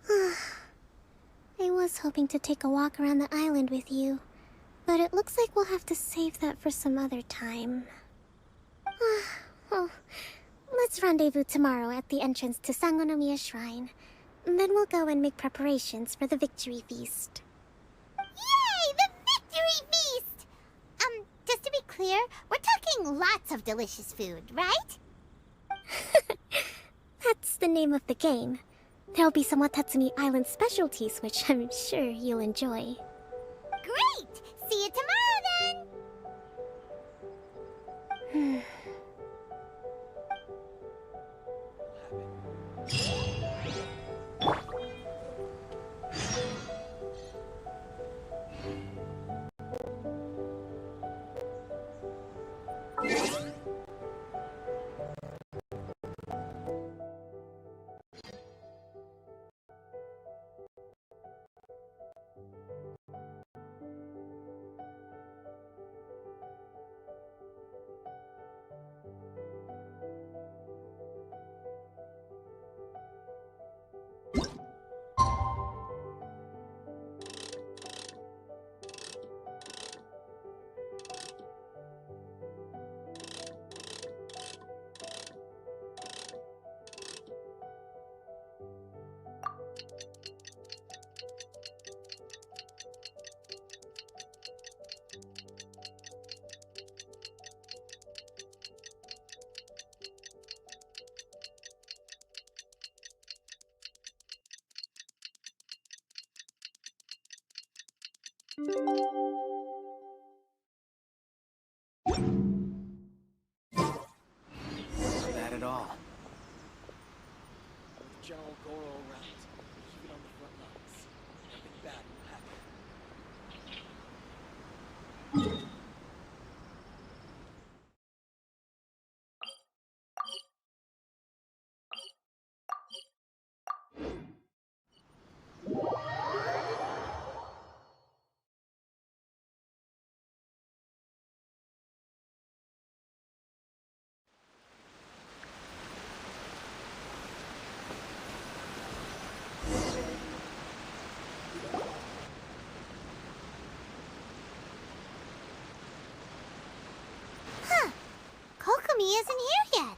I was hoping to take a walk around the island with you, but it looks like we'll have to save that for some other time. Well, let's rendezvous tomorrow at the entrance to Sangonomiya Shrine. Then we'll go and make preparations for the victory feast. Yay! The victory feast! Just to be clear, we're talking lots of delicious food, right? That's the name of the game. There'll be some Watatsumi Island specialties, which I'm sure you'll enjoy. Great! See you tomorrow, then! Not bad at all. With General Goro around, keep it on the front lines. Nothing bad will happen. isn't here yet.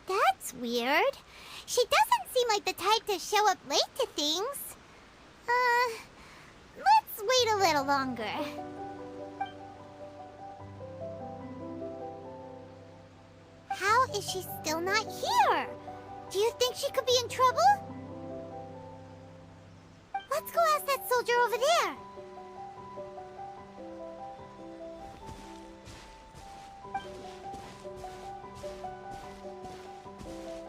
That's weird. She doesn't seem like the type to show up late to things. Let's wait a little longer. How is she still not here? Do you think she could be in trouble? Let's go ask that soldier over there.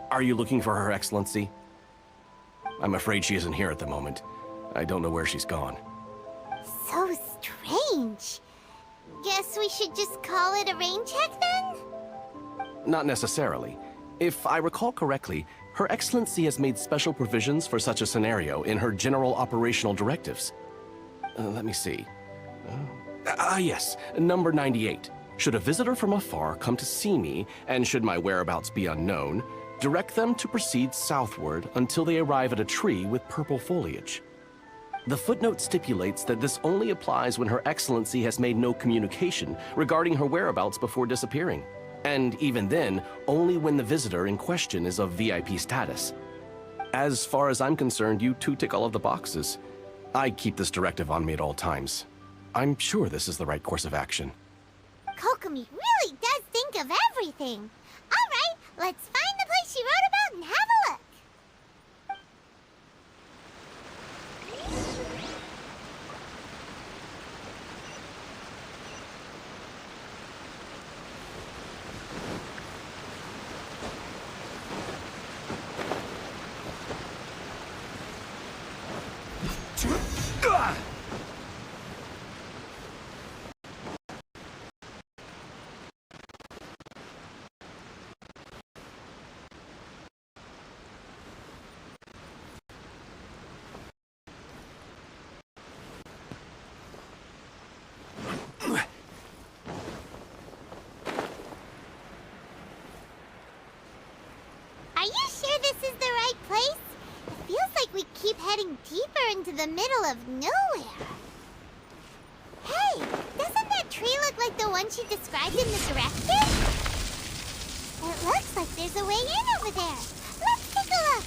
Are you looking for Her Excellency? I'm afraid she isn't here at the moment. I don't know where she's gone. So strange. Guess we should just call it a rain check then? Not necessarily. If I recall correctly, Her Excellency has made special provisions for such a scenario in her general operational directives. Let me see. Yes, number 98. Should a visitor from afar come to see me, and should my whereabouts be unknown, direct them to proceed southward until they arrive at a tree with purple foliage. The footnote stipulates that this only applies when Her Excellency has made no communication regarding her whereabouts before disappearing. And even then, only when the visitor in question is of VIP status. As far as I'm concerned, you two tick all of the boxes. I keep this directive on me at all times. I'm sure this is the right course of action. Kokomi really does think of everything. All right, let's find the place she wrote about and have a look. Are you sure this is the right place? It feels like we keep heading deeper into the middle of nowhere. Hey, doesn't that tree look like the one she described in the directive? It looks like there's a way in over there. Let's take a look.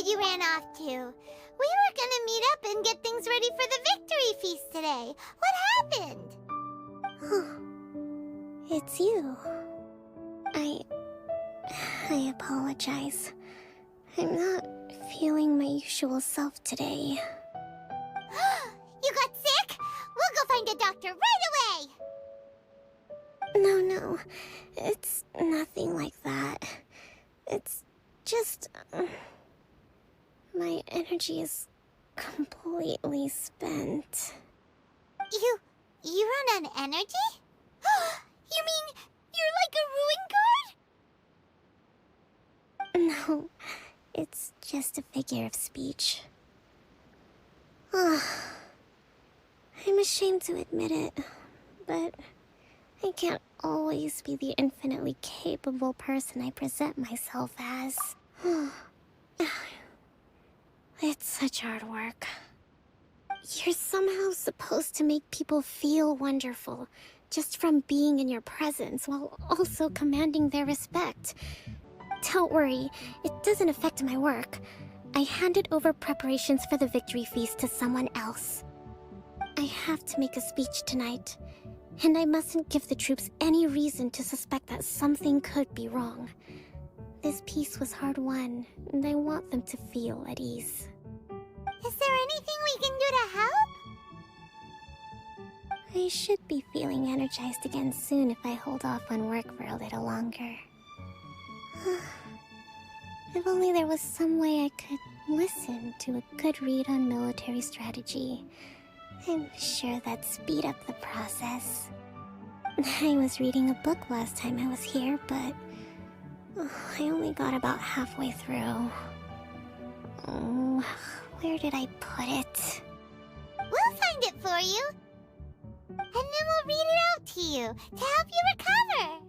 that you ran off to. We were gonna meet up and get things ready for the victory feast today. What happened? It's you. I apologize. I'm not feeling my usual self today. You got sick? We'll go find a doctor right away! No. It's nothing like that. It's just... my energy is completely spent. You run on energy? You mean you're like a ruin guard? No, it's just a figure of speech. I'm ashamed to admit it, but I can't always be the infinitely capable person I present myself as. It's such hard work. You're somehow supposed to make people feel wonderful just from being in your presence while also commanding their respect. Don't worry, it doesn't affect my work. I handed over preparations for the victory feast to someone else. I have to make a speech tonight, and I mustn't give the troops any reason to suspect that something could be wrong. This peace was hard-won, and I want them to feel at ease. Is there anything we can do to help? I should be feeling energized again soon if I hold off on work for a little longer. If only there was some way I could listen to a good read on military strategy. I'm sure that'd speed up the process. I was reading a book last time I was here, but I only got about halfway through. Where did I put it? We'll find it for you. And then we'll read it out to you to help you recover.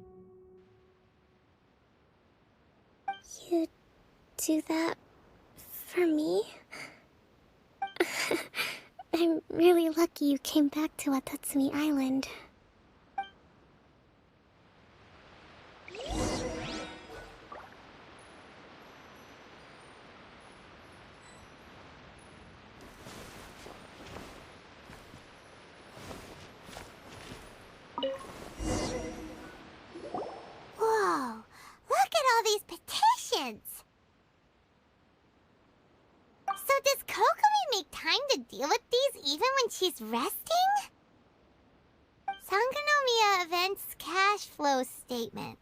You do that for me? I'm really lucky you came back to Watatsumi Island. Whoa, look at all these petitions. So does Kokomi make time to deal with these even when she's resting? Sangonomiya Events Cash Flow Statement.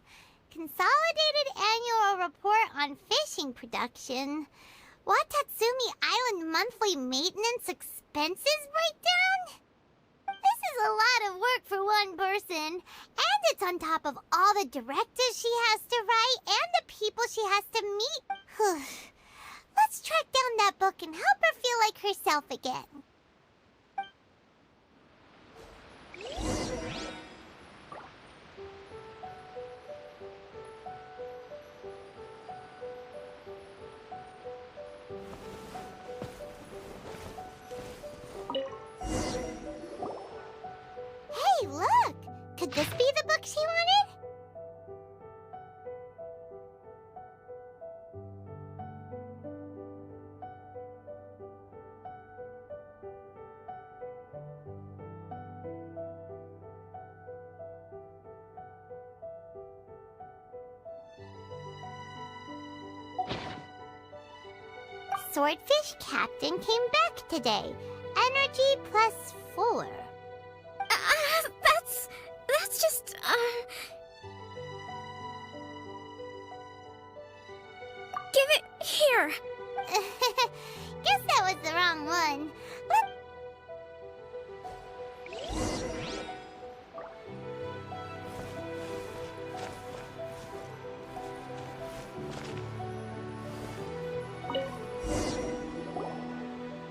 Consolidated Annual Report on Fishing Production. Watatsumi Island Monthly Maintenance Expenses Breakdown? This is a lot of work for one person, and it's on top of all the directives she has to write and the people she has to meet. Let's track down that book and help her feel like herself again. Hey, look! Could this be the book she wanted? Swordfish Captain came back today. Energy +4. That's just, Give it here! Guess that was the wrong one.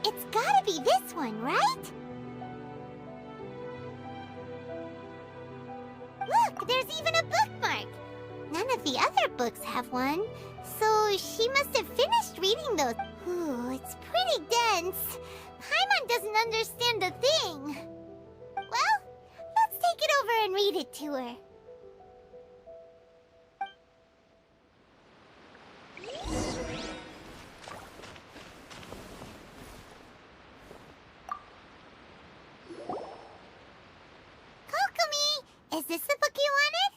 It's gotta be this one, right? Look, there's even a bookmark. None of the other books have one, so she must have finished reading those. Ooh, it's pretty dense. Paimon doesn't understand a thing. Well, let's take it over and read it to her. Is this the book you wanted?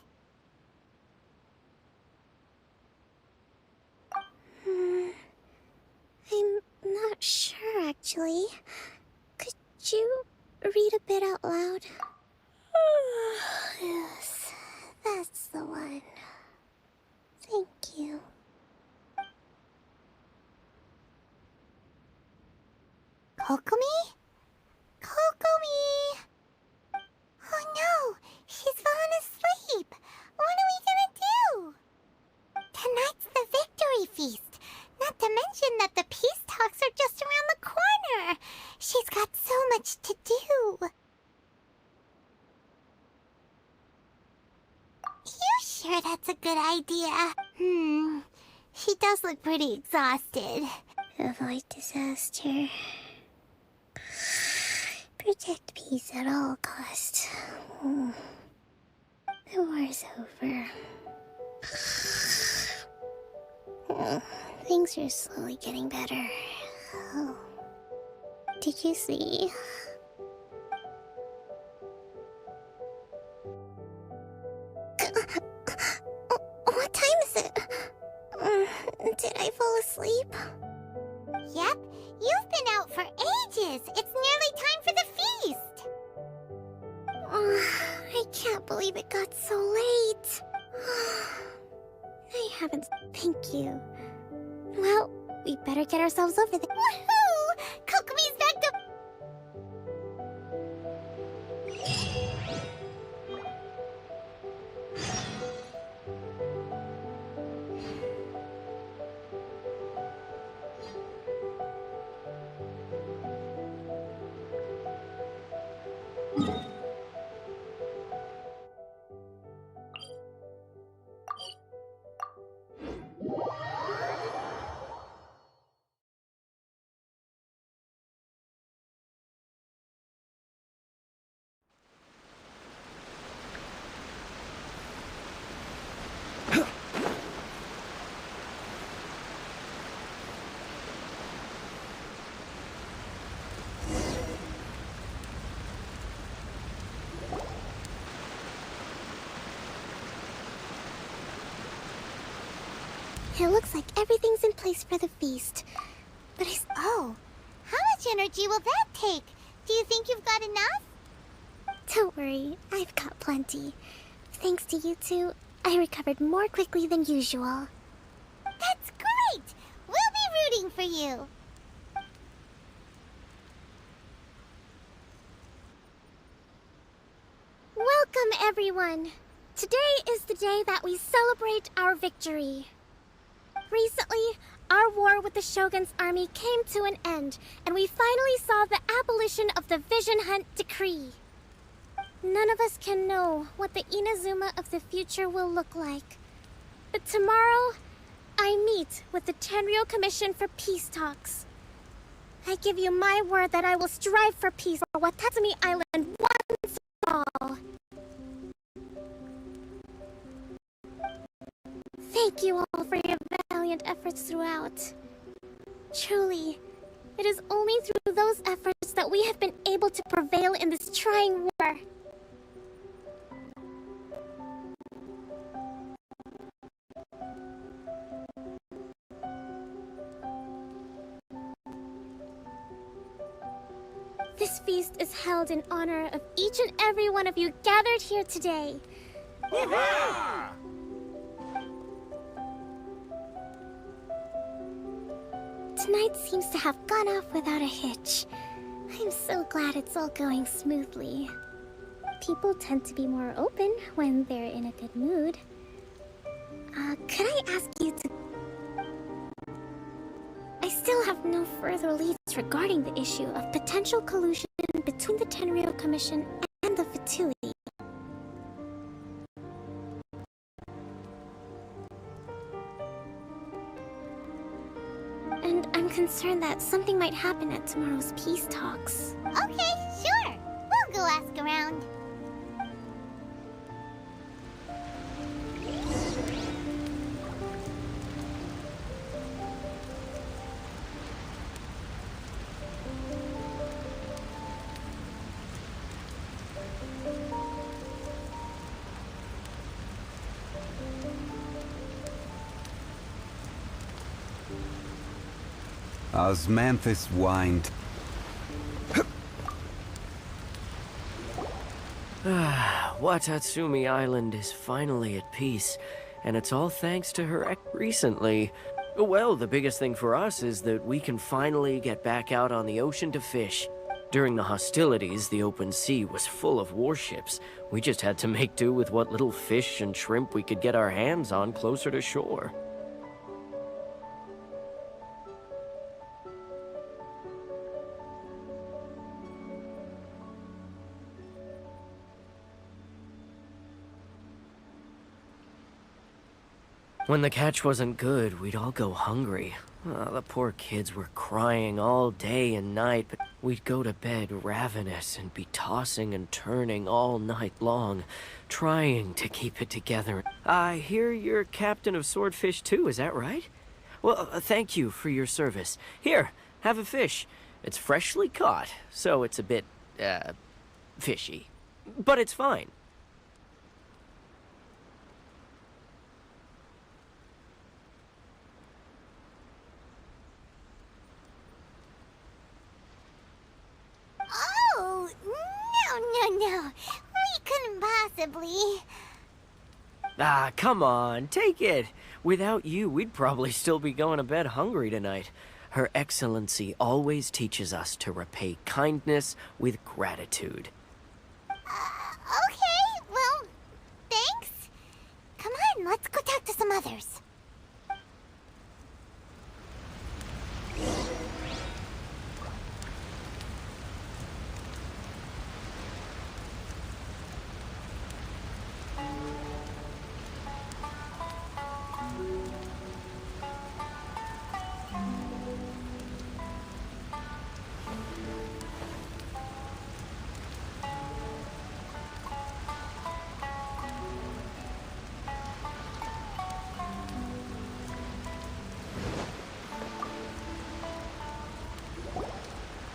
I'm not sure, actually. Could you read a bit out loud? Yes, that's the one. Thank you. Kokomi? Kokomi! Oh no! She's fallen asleep! What are we gonna do? Tonight's the victory feast! Not to mention that the peace talks are just around the corner! She's got so much to do! You sure that's a good idea? She does look pretty exhausted. Avoid disaster. Protect peace at all costs. The war's over. Things are slowly getting better. Oh. Did you see? What time is it? Did I fall asleep? Yep, you've been out for ages. It's nearly time for the feast. I can't believe it got so late. I haven't. Thank you. Well, we better get ourselves over there. Woohoo! Kokomi's back to. It looks like everything's in place for the feast. But Oh, how much energy will that take? Do you think you've got enough? Don't worry, I've got plenty. Thanks to you two, I recovered more quickly than usual. That's great! We'll be rooting for you! Welcome, everyone! Today is the day that we celebrate our victory. Recently, our war with the Shogun's army came to an end, and we finally saw the abolition of the Vision Hunt Decree. None of us can know what the Inazuma of the future will look like. But tomorrow, I meet with the Tenryou Commission for peace talks. I give you my word that I will strive for peace for Watatsumi Island once for all. Thank you all for your valiant efforts throughout. Truly, it is only through those efforts that we have been able to prevail in this trying war. This feast is held in honor of each and every one of you gathered here today. Hurrah! Tonight seems to have gone off without a hitch. I'm so glad it's all going smoothly. People tend to be more open when they're in a good mood. Could I ask you to... I still have no further leads regarding the issue of potential collusion between the Tenryou Commission and the Fatui. And I'm concerned that something might happen at tomorrow's peace talks. Okay, sure. We'll go ask around. Osmanthus whined. Watatsumi Island is finally at peace, and it's all thanks to her recently. Well, the biggest thing for us is that we can finally get back out on the ocean to fish. During the hostilities, the open sea was full of warships. We just had to make do with what little fish and shrimp we could get our hands on closer to shore. When the catch wasn't good, we'd all go hungry. The poor kids were crying all day and night, but we'd go to bed ravenous and be tossing and turning all night long, trying to keep it together. I hear you're captain of Swordfish too, is that right? Well, thank you for your service. Here, have a fish. It's freshly caught, so it's a bit, fishy. But it's fine. Oh, no. We couldn't possibly. Ah, come on, take it. Without you, we'd probably still be going to bed hungry tonight. Her Excellency always teaches us to repay kindness with gratitude. Okay, well, thanks. Come on, let's go talk to some others.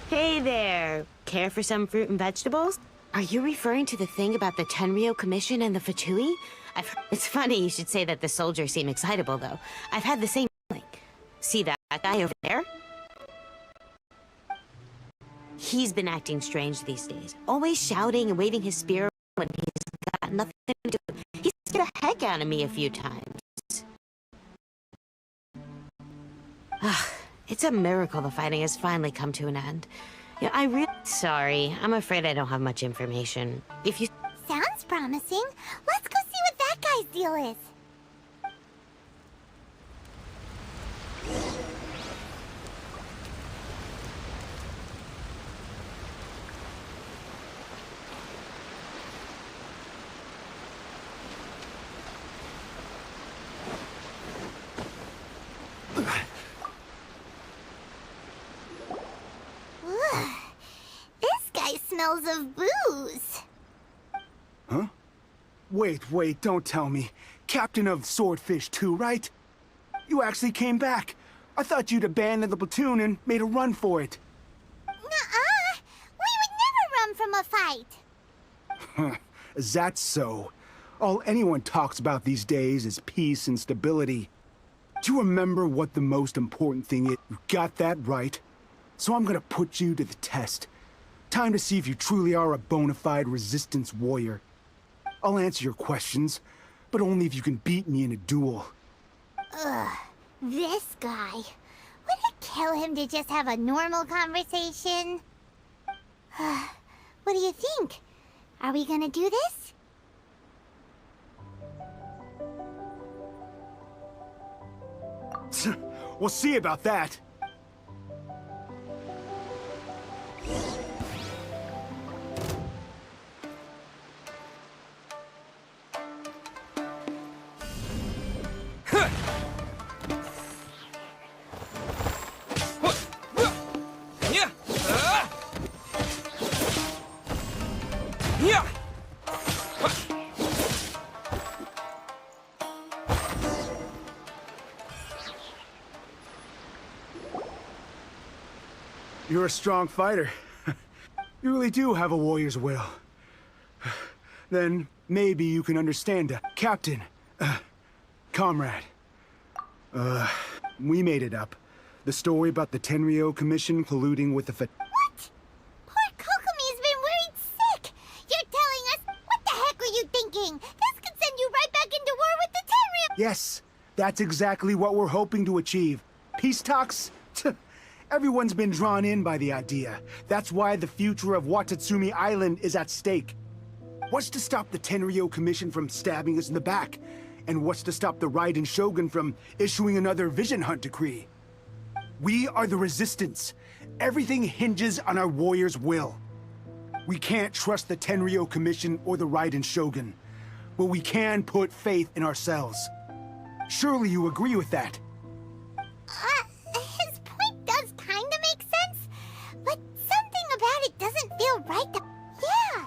Hey there. Care for some fruit and vegetables? Are you referring to the thing about the Tenryou Commission and the Fatui? It's funny you should say that the soldiers seem excitable, though. I've had the same feeling. See that guy over there? He's been acting strange these days. Always shouting and waving his spear when he's got nothing to do. He's scared the heck out of me a few times. It's a miracle the fighting has finally come to an end. Yeah, Sorry, I'm afraid I don't have much information. If you... Sounds promising. Let's go see what that guy's deal is. This guy smells of booze. Huh? Wait, don't tell me. Captain of Swordfish too, right? You actually came back. I thought you'd abandoned the platoon and made a run for it. Nuh-uh. We would never run from a fight. Huh. Is that so? All anyone talks about these days is peace and stability. Do you remember what the most important thing is? You got that right. So I'm gonna put you to the test. Time to see if you truly are a bona fide resistance warrior. I'll answer your questions, but only if you can beat me in a duel. Ugh, this guy. Would it kill him to just have a normal conversation? What do you think? Are we gonna do this? We'll see about that. You're a strong fighter. You really do have a warrior's will. Then maybe you can understand a captain, comrade. We made it up. The story about the Tenryo Commission colluding with the What? Poor Kokomi's been worried sick. You're telling us... What the heck were you thinking? This could send you right back into war with the Tenryo... Yes, that's exactly what we're hoping to achieve. Peace talks? Everyone's been drawn in by the idea. That's why the future of Watatsumi Island is at stake. What's to stop the Tenryo Commission from stabbing us in the back? And what's to stop the Raiden Shogun from issuing another Vision Hunt decree? We are the Resistance. Everything hinges on our warriors' will. We can't trust the Tenryo Commission or the Raiden Shogun, but we can put faith in ourselves. Surely you agree with that? His point does kinda make sense, but something about it doesn't feel right. Yeah,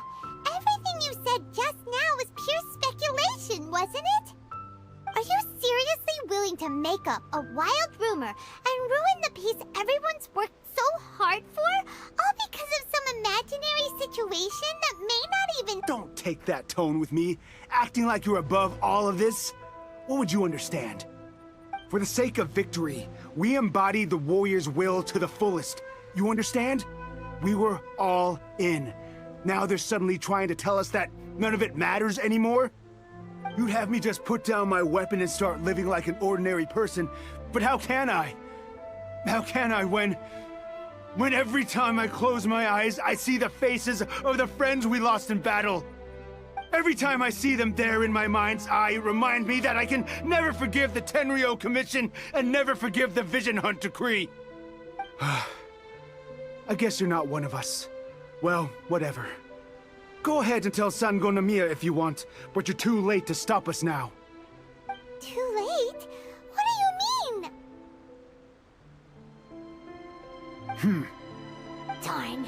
everything you said just now was pure speculation, wasn't it? Are you seriously willing to make up a wild rumor and ruin the peace everyone's worked so hard for, all because of some imaginary situation that may not even... Don't take that tone with me, acting like you're above all of this. What would you understand? For the sake of victory, we embodied the warrior's will to the fullest. You understand? We were all in. Now they're suddenly trying to tell us that none of it matters anymore? You'd have me just put down my weapon and start living like an ordinary person, but how can I? How can I when every time I close my eyes, I see the faces of the friends we lost in battle? Every time I see them there in my mind's eye, it reminds me that I can never forgive the Tenryo Commission and never forgive the Vision Hunt decree. I guess you're not one of us. Well, whatever. Go ahead and tell Sango Nomiya if you want, but you're too late to stop us now. Too late? What do you mean? Darn.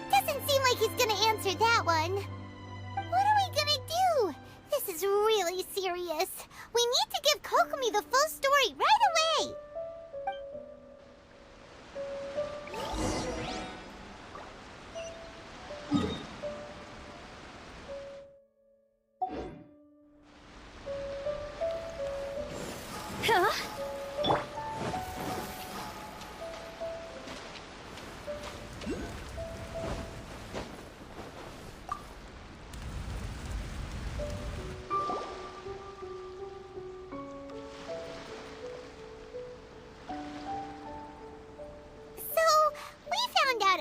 Doesn't seem like he's gonna answer that one. What are we gonna do? This is really serious. We need to give Kokomi the full story right away! Huh?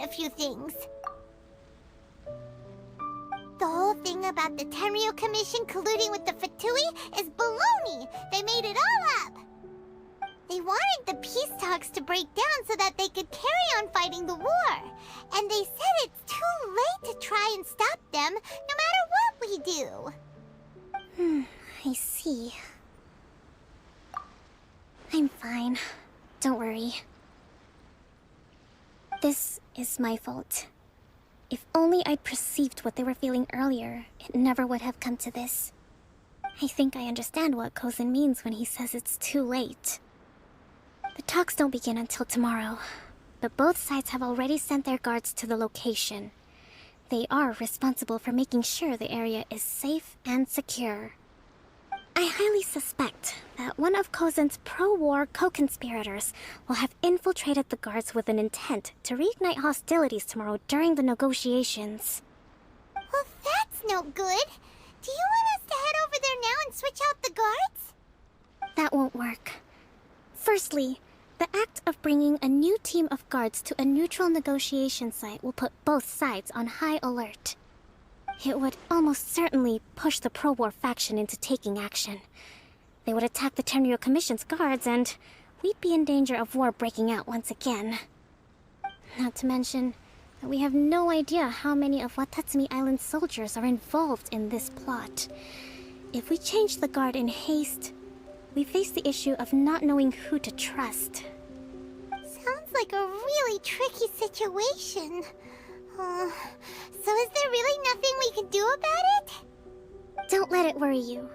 A few things. The whole thing about the Tenryo Commission colluding with the Fatui is baloney. They made it all up. They wanted the peace talks to break down so that they could carry on fighting the war. And they said it's too late to try and stop them, no matter what we do. I see. I'm fine. Don't worry. This is my fault. If only I'd perceived what they were feeling earlier, it never would have come to this. I think I understand what Kozin means when he says it's too late. The talks don't begin until tomorrow, but both sides have already sent their guards to the location. They are responsible for making sure the area is safe and secure. I highly suspect that one of Kozin's pro-war co-conspirators will have infiltrated the guards with an intent to reignite hostilities tomorrow during the negotiations. Well, that's no good. Do you want us to head over there now and switch out the guards? That won't work. Firstly, the act of bringing a new team of guards to a neutral negotiation site will put both sides on high alert. It would almost certainly push the pro-war faction into taking action. They would attack the Tenryo Commission's guards, and we'd be in danger of war breaking out once again. Not to mention that we have no idea how many of Watatsumi Island's soldiers are involved in this plot. If we change the guard in haste, we face the issue of not knowing who to trust. Sounds like a really tricky situation. So is there really nothing we can do about it? Don't let it worry you.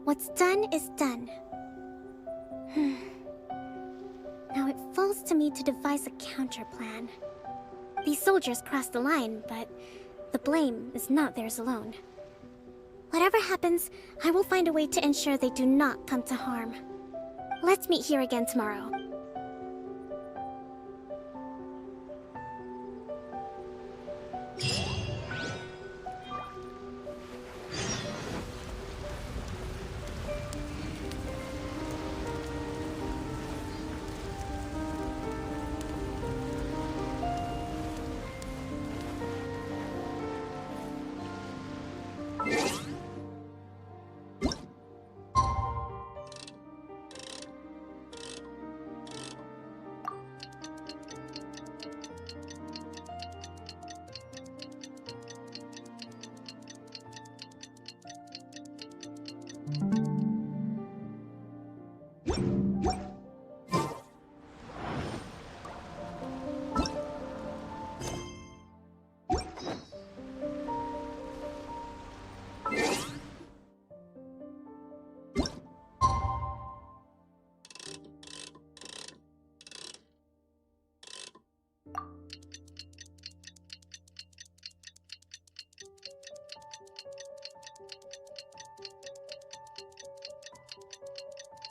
What's done is done. Now it falls to me to devise a counter plan. These soldiers crossed the line, but the blame is not theirs alone. Whatever happens, I will find a way to ensure they do not come to harm. Let's meet here again tomorrow.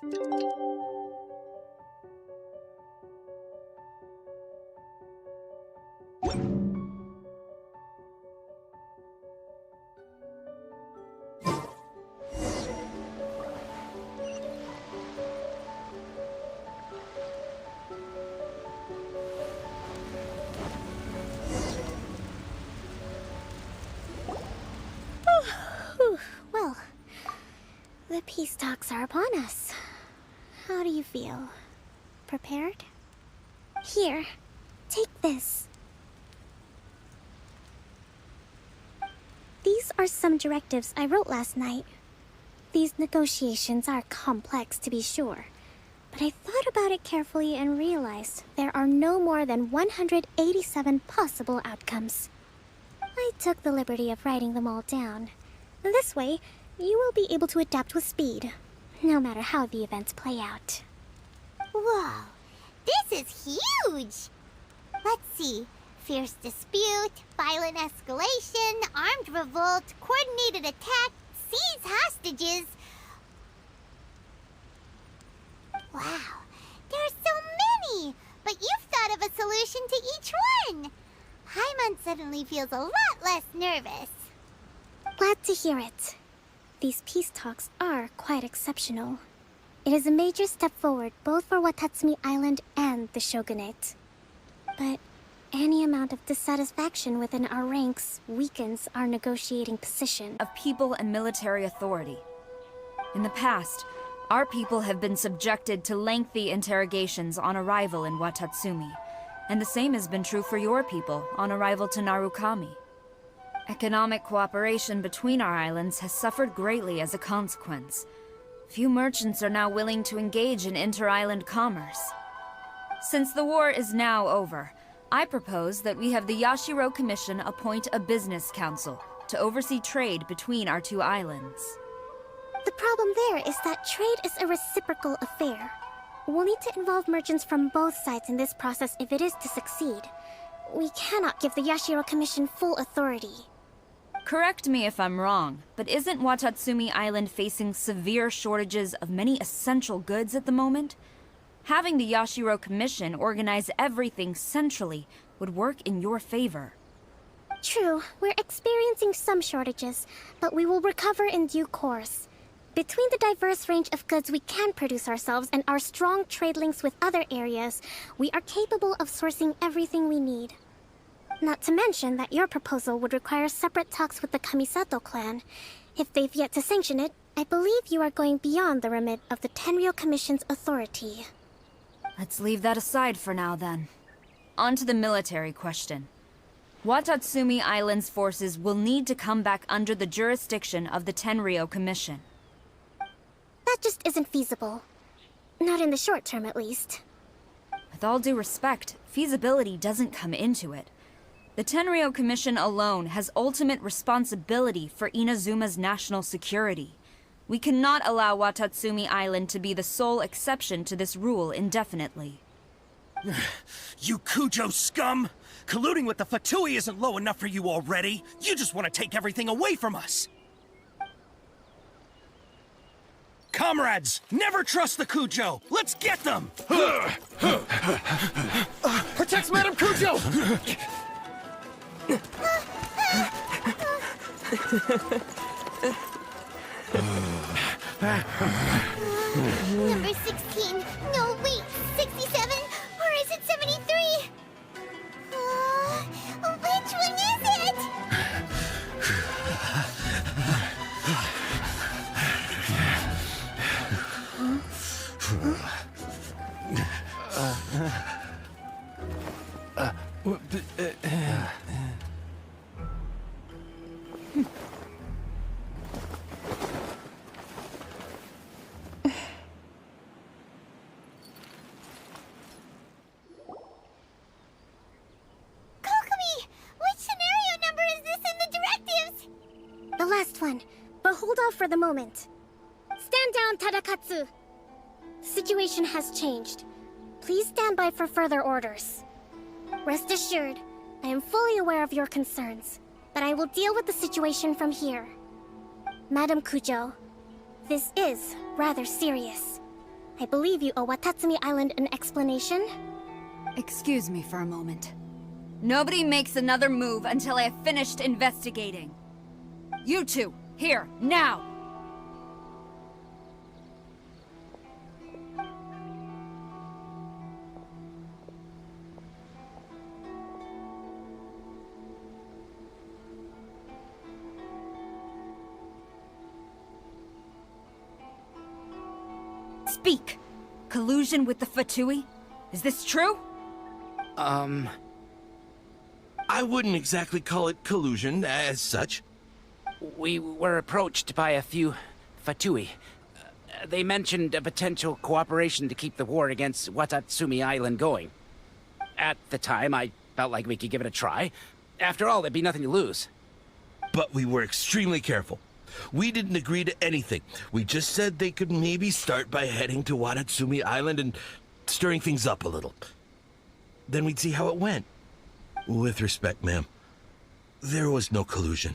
Well, the peace talks are upon us. How do you feel? Prepared? Here, take this. These are some directives I wrote last night. These negotiations are complex, to be sure, but I thought about it carefully and realized there are no more than 187 possible outcomes. I took the liberty of writing them all down. This way, you will be able to adapt with speed, no matter how the events play out. Whoa, this is huge! Let's see. Fierce dispute, violent escalation, armed revolt, coordinated attack, seize hostages. Wow, there are so many! But you've thought of a solution to each one! Paimon suddenly feels a lot less nervous. Glad to hear it. These peace talks are quite exceptional. It is a major step forward both for Watatsumi Island and the Shogunate. But any amount of dissatisfaction within our ranks weakens our negotiating position. Of people and military authority. In the past, our people have been subjected to lengthy interrogations on arrival in Watatsumi, and the same has been true for your people on arrival to Narukami. Economic cooperation between our islands has suffered greatly as a consequence. Few merchants are now willing to engage in inter-island commerce. Since the war is now over, I propose that we have the Yashiro Commission appoint a business council to oversee trade between our two islands. The problem there is that trade is a reciprocal affair. We'll need to involve merchants from both sides in this process if it is to succeed. We cannot give the Yashiro Commission full authority. Correct me if I'm wrong, but isn't Watatsumi Island facing severe shortages of many essential goods at the moment? Having the Yashiro Commission organize everything centrally would work in your favor. True, we're experiencing some shortages, but we will recover in due course. Between the diverse range of goods we can produce ourselves and our strong trade links with other areas, we are capable of sourcing everything we need. Not to mention that your proposal would require separate talks with the Kamisato clan. If they've yet to sanction it, I believe you are going beyond the remit of the Tenryou Commission's authority. Let's leave that aside for now, then. On to the military question. Watatsumi Island's forces will need to come back under the jurisdiction of the Tenryou Commission. That just isn't feasible. Not in the short term, at least. With all due respect, feasibility doesn't come into it. The Tenryou Commission alone has ultimate responsibility for Inazuma's national security. We cannot allow Watatsumi Island to be the sole exception to this rule indefinitely. You Kujo scum! Colluding with the Fatui isn't low enough for you already! You just want to take everything away from us! Comrades, never trust the Kujo! Let's get them! Protect Madame Kujo! Number 16. No, wait. 67? Or is it 73? Which one is it? The last one, but hold off for the moment. Stand down, Tadakatsu! The situation has changed. Please stand by for further orders. Rest assured, I am fully aware of your concerns, but I will deal with the situation from here. Madam Kujo, this is rather serious. I believe you owe Watatsumi Island an explanation. Excuse me for a moment. Nobody makes another move until I have finished investigating. You two, here, now! Speak! Collusion with the Fatui? Is this true? I wouldn't exactly call it collusion as such. We were approached by a few Fatui. They mentioned a potential cooperation to keep the war against Watatsumi Island going. At the time, I felt like we could give it a try. After all, there'd be nothing to lose. But we were extremely careful. We didn't agree to anything. We just said they could maybe start by heading to Watatsumi Island and stirring things up a little. Then we'd see how it went. With respect, ma'am, there was no collusion.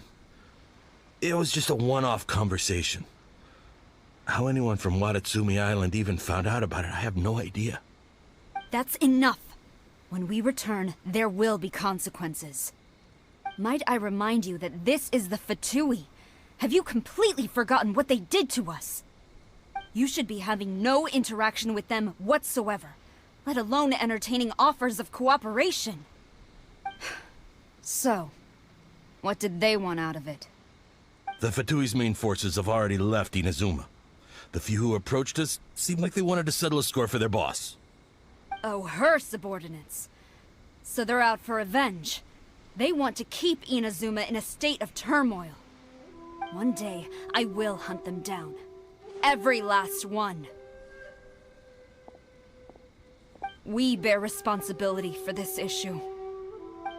It was just a one-off conversation. How anyone from Watatsumi Island even found out about it, I have no idea. That's enough. When we return, there will be consequences. Might I remind you that this is the Fatui? Have you completely forgotten what they did to us? You should be having no interaction with them whatsoever, let alone entertaining offers of cooperation. So, what did they want out of it? The Fatui's main forces have already left Inazuma. The few who approached us seemed like they wanted to settle a score for their boss. Oh, her subordinates. So they're out for revenge. They want to keep Inazuma in a state of turmoil. One day, I will hunt them down. Every last one. We bear responsibility for this issue.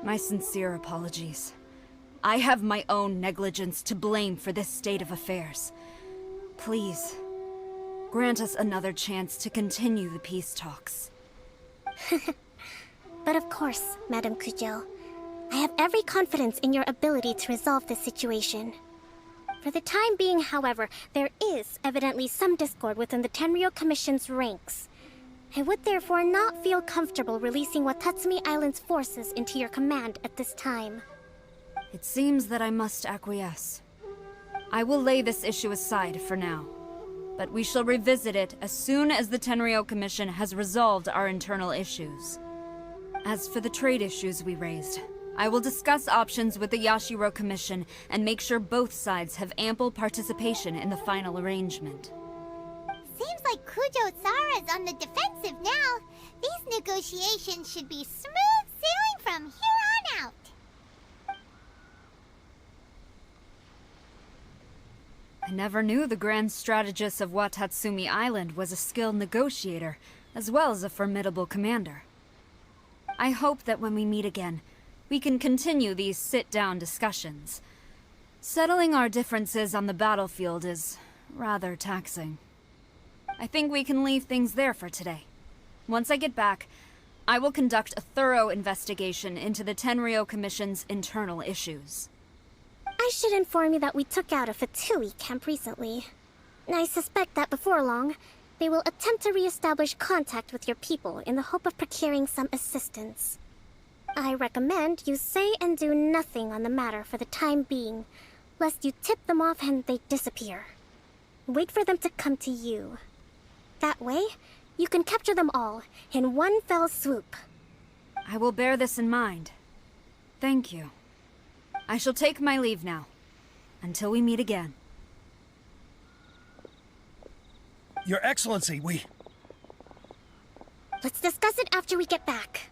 My sincere apologies. I have my own negligence to blame for this state of affairs. Please, grant us another chance to continue the peace talks. But of course, Madame Kujo. I have every confidence in your ability to resolve this situation. For the time being, however, there is evidently some discord within the Tenryou Commission's ranks. I would therefore not feel comfortable releasing Watatsumi Island's forces into your command at this time. It seems that I must acquiesce. I will lay this issue aside for now, but we shall revisit it as soon as the Tenryou Commission has resolved our internal issues. As for the trade issues we raised, I will discuss options with the Yashiro Commission and make sure both sides have ample participation in the final arrangement. Seems like Kujo-Sara's on the defensive now. These negotiations should be smooth sailing from here on out. I never knew the grand strategist of Watatsumi Island was a skilled negotiator, as well as a formidable commander. I hope that when we meet again, we can continue these sit-down discussions. Settling our differences on the battlefield is rather taxing. I think we can leave things there for today. Once I get back, I will conduct a thorough investigation into the Tenryou Commission's internal issues. I should inform you that we took out a Fatui camp recently. I suspect that before long, they will attempt to re-establish contact with your people in the hope of procuring some assistance. I recommend you say and do nothing on the matter for the time being, lest you tip them off and they disappear. Wait for them to come to you. That way, you can capture them all in one fell swoop. I will bear this in mind. Thank you. I shall take my leave now. Until we meet again. Your Excellency, Let's discuss it after we get back.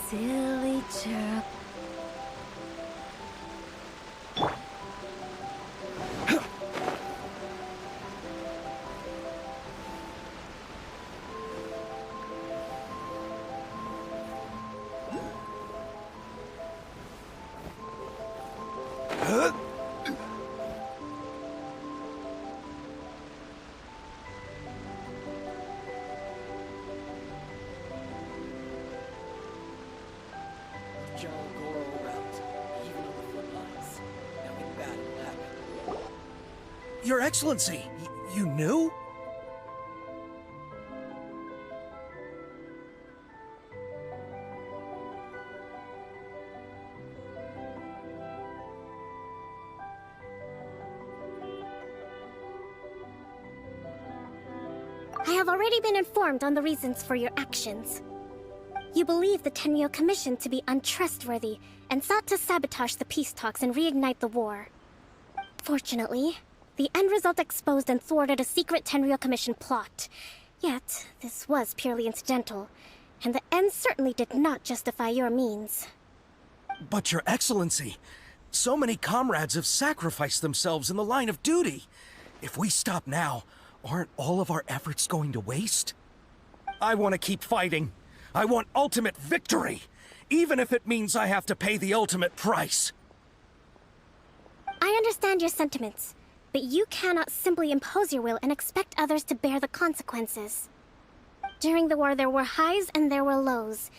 silly chirp. General Goro around, even on the front lines. Nothing bad will happen. Your Excellency, you knew? I have already been informed on the reasons for your actions. You believe the Tenryou Commission to be untrustworthy and sought to sabotage the peace talks and reignite the war. Fortunately, the end result exposed and thwarted a secret Tenryou Commission plot. Yet, this was purely incidental, and the end certainly did not justify your means. But Your Excellency, so many comrades have sacrificed themselves in the line of duty. If we stop now, aren't all of our efforts going to waste? I want to keep fighting. I want ultimate victory, even if it means I have to pay the ultimate price. I understand your sentiments, but you cannot simply impose your will and expect others to bear the consequences. During the war, there were highs and there were lows,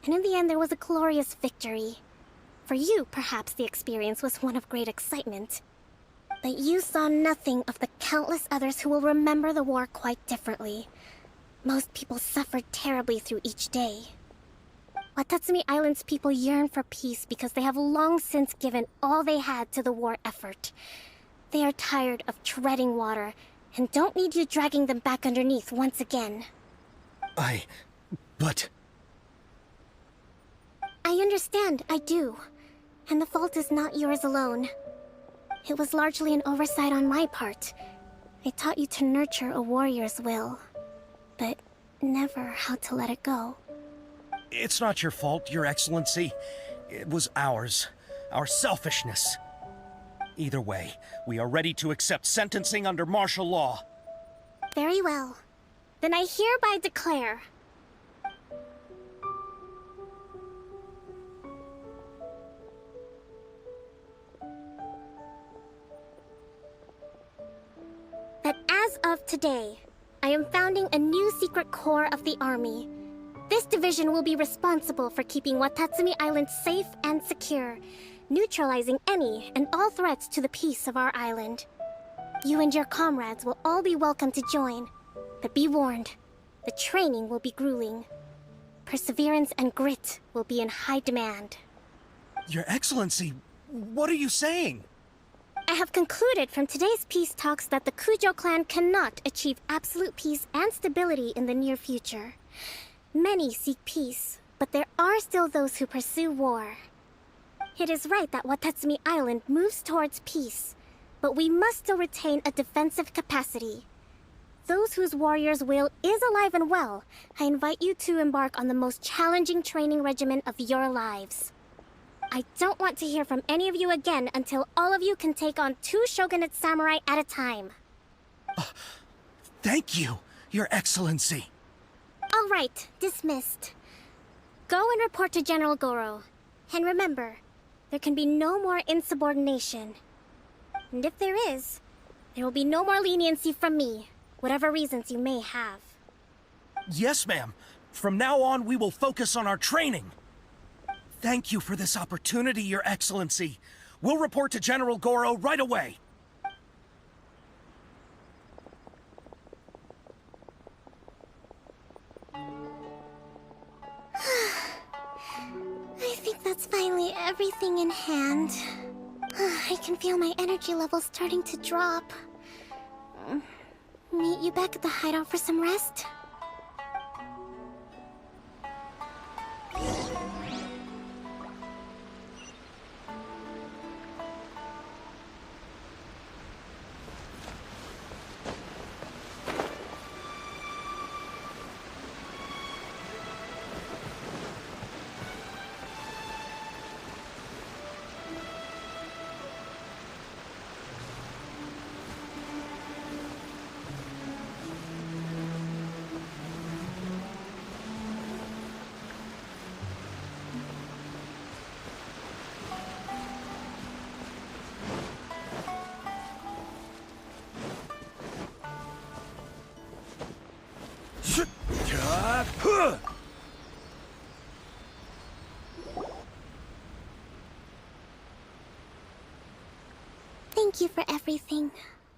and in the end, there was a glorious victory. For you, perhaps the experience was one of great excitement. But you saw nothing of the countless others who will remember the war quite differently. Most people suffered terribly through each day. Watatsumi Island's people yearn for peace because they have long since given all they had to the war effort. They are tired of treading water and don't need you dragging them back underneath once again. But... I understand, I do. And the fault is not yours alone. It was largely an oversight on my part. I taught you to nurture a warrior's will, but never how to let it go. It's not your fault, Your Excellency. It was ours. Our selfishness. Either way, we are ready to accept sentencing under martial law. Very well. Then I hereby declare... that as of today, I am founding a new secret corps of the army. This division will be responsible for keeping Watatsumi Island safe and secure, neutralizing any and all threats to the peace of our island. You and your comrades will all be welcome to join, but be warned, the training will be grueling. Perseverance and grit will be in high demand. Your Excellency, what are you saying? I have concluded from today's peace talks that the Kujo clan cannot achieve absolute peace and stability in the near future. Many seek peace, but there are still those who pursue war. It is right that Watatsumi Island moves towards peace, but we must still retain a defensive capacity. Those whose warrior's will is alive and well, I invite you to embark on the most challenging training regimen of your lives. I don't want to hear from any of you again until all of you can take on 2 shogunate samurai at a time. Thank you, Your Excellency. All right, dismissed. Go and report to General Goro. And remember, there can be no more insubordination. And if there is, there will be no more leniency from me, whatever reasons you may have. Yes, ma'am. From now on, we will focus on our training. Thank you for this opportunity, Your Excellency. We'll report to General Goro right away. I think that's finally everything in hand. I can feel my energy levels starting to drop. Meet you back at the hideout for some rest? Thank you for everything.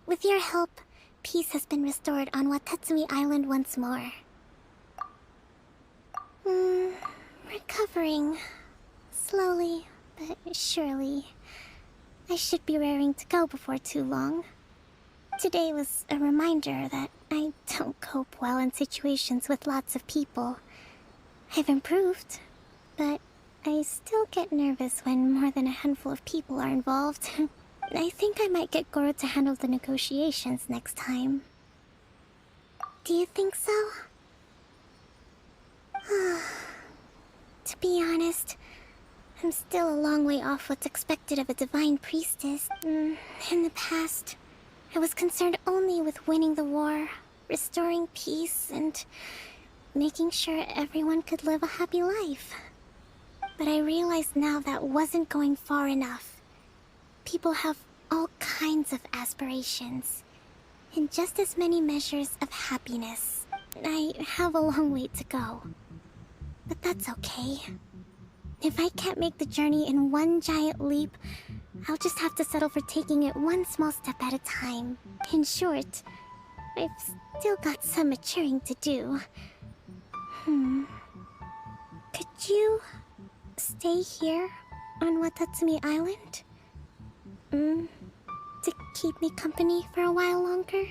With your help, peace has been restored on Watatsumi Island once more. Recovering. Slowly, but surely. I should be raring to go before too long. Today was a reminder that I don't cope well in situations with lots of people. I've improved, but I still get nervous when more than a handful of people are involved. I think I might get Goro to handle the negotiations next time. Do you think so? To be honest, I'm still a long way off what's expected of a divine priestess. In the past, I was concerned only with winning the war, restoring peace, and making sure everyone could live a happy life. But I realize now that wasn't going far enough. People have all kinds of aspirations, and just as many measures of happiness. I have a long way to go. But that's okay. If I can't make the journey in one giant leap, I'll just have to settle for taking it one small step at a time. In short, I've still got some maturing to do. Could you stay here on Watatsumi Island? To keep me company for a while longer?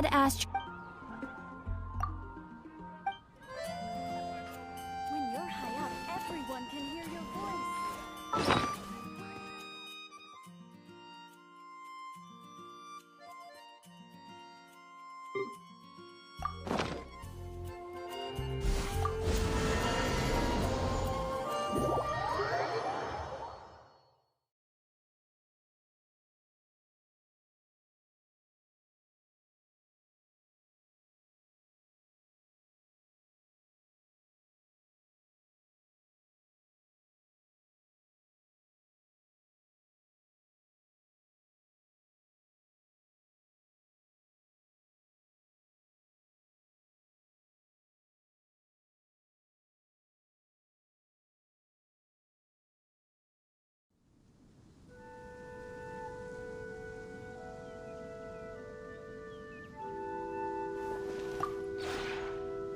Dad asked... When you're high up, everyone can hear your voice.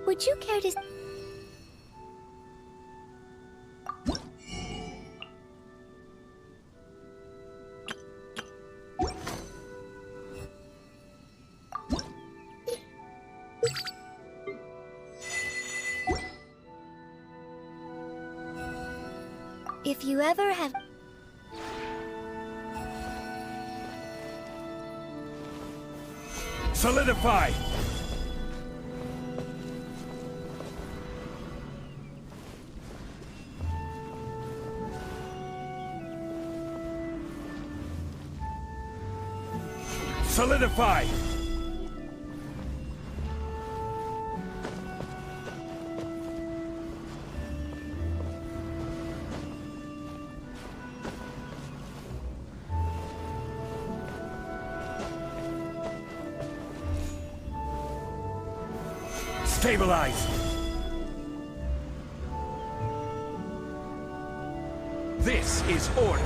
Would you care to... If you ever have... Solidify! Solidify! Stabilize! This is order!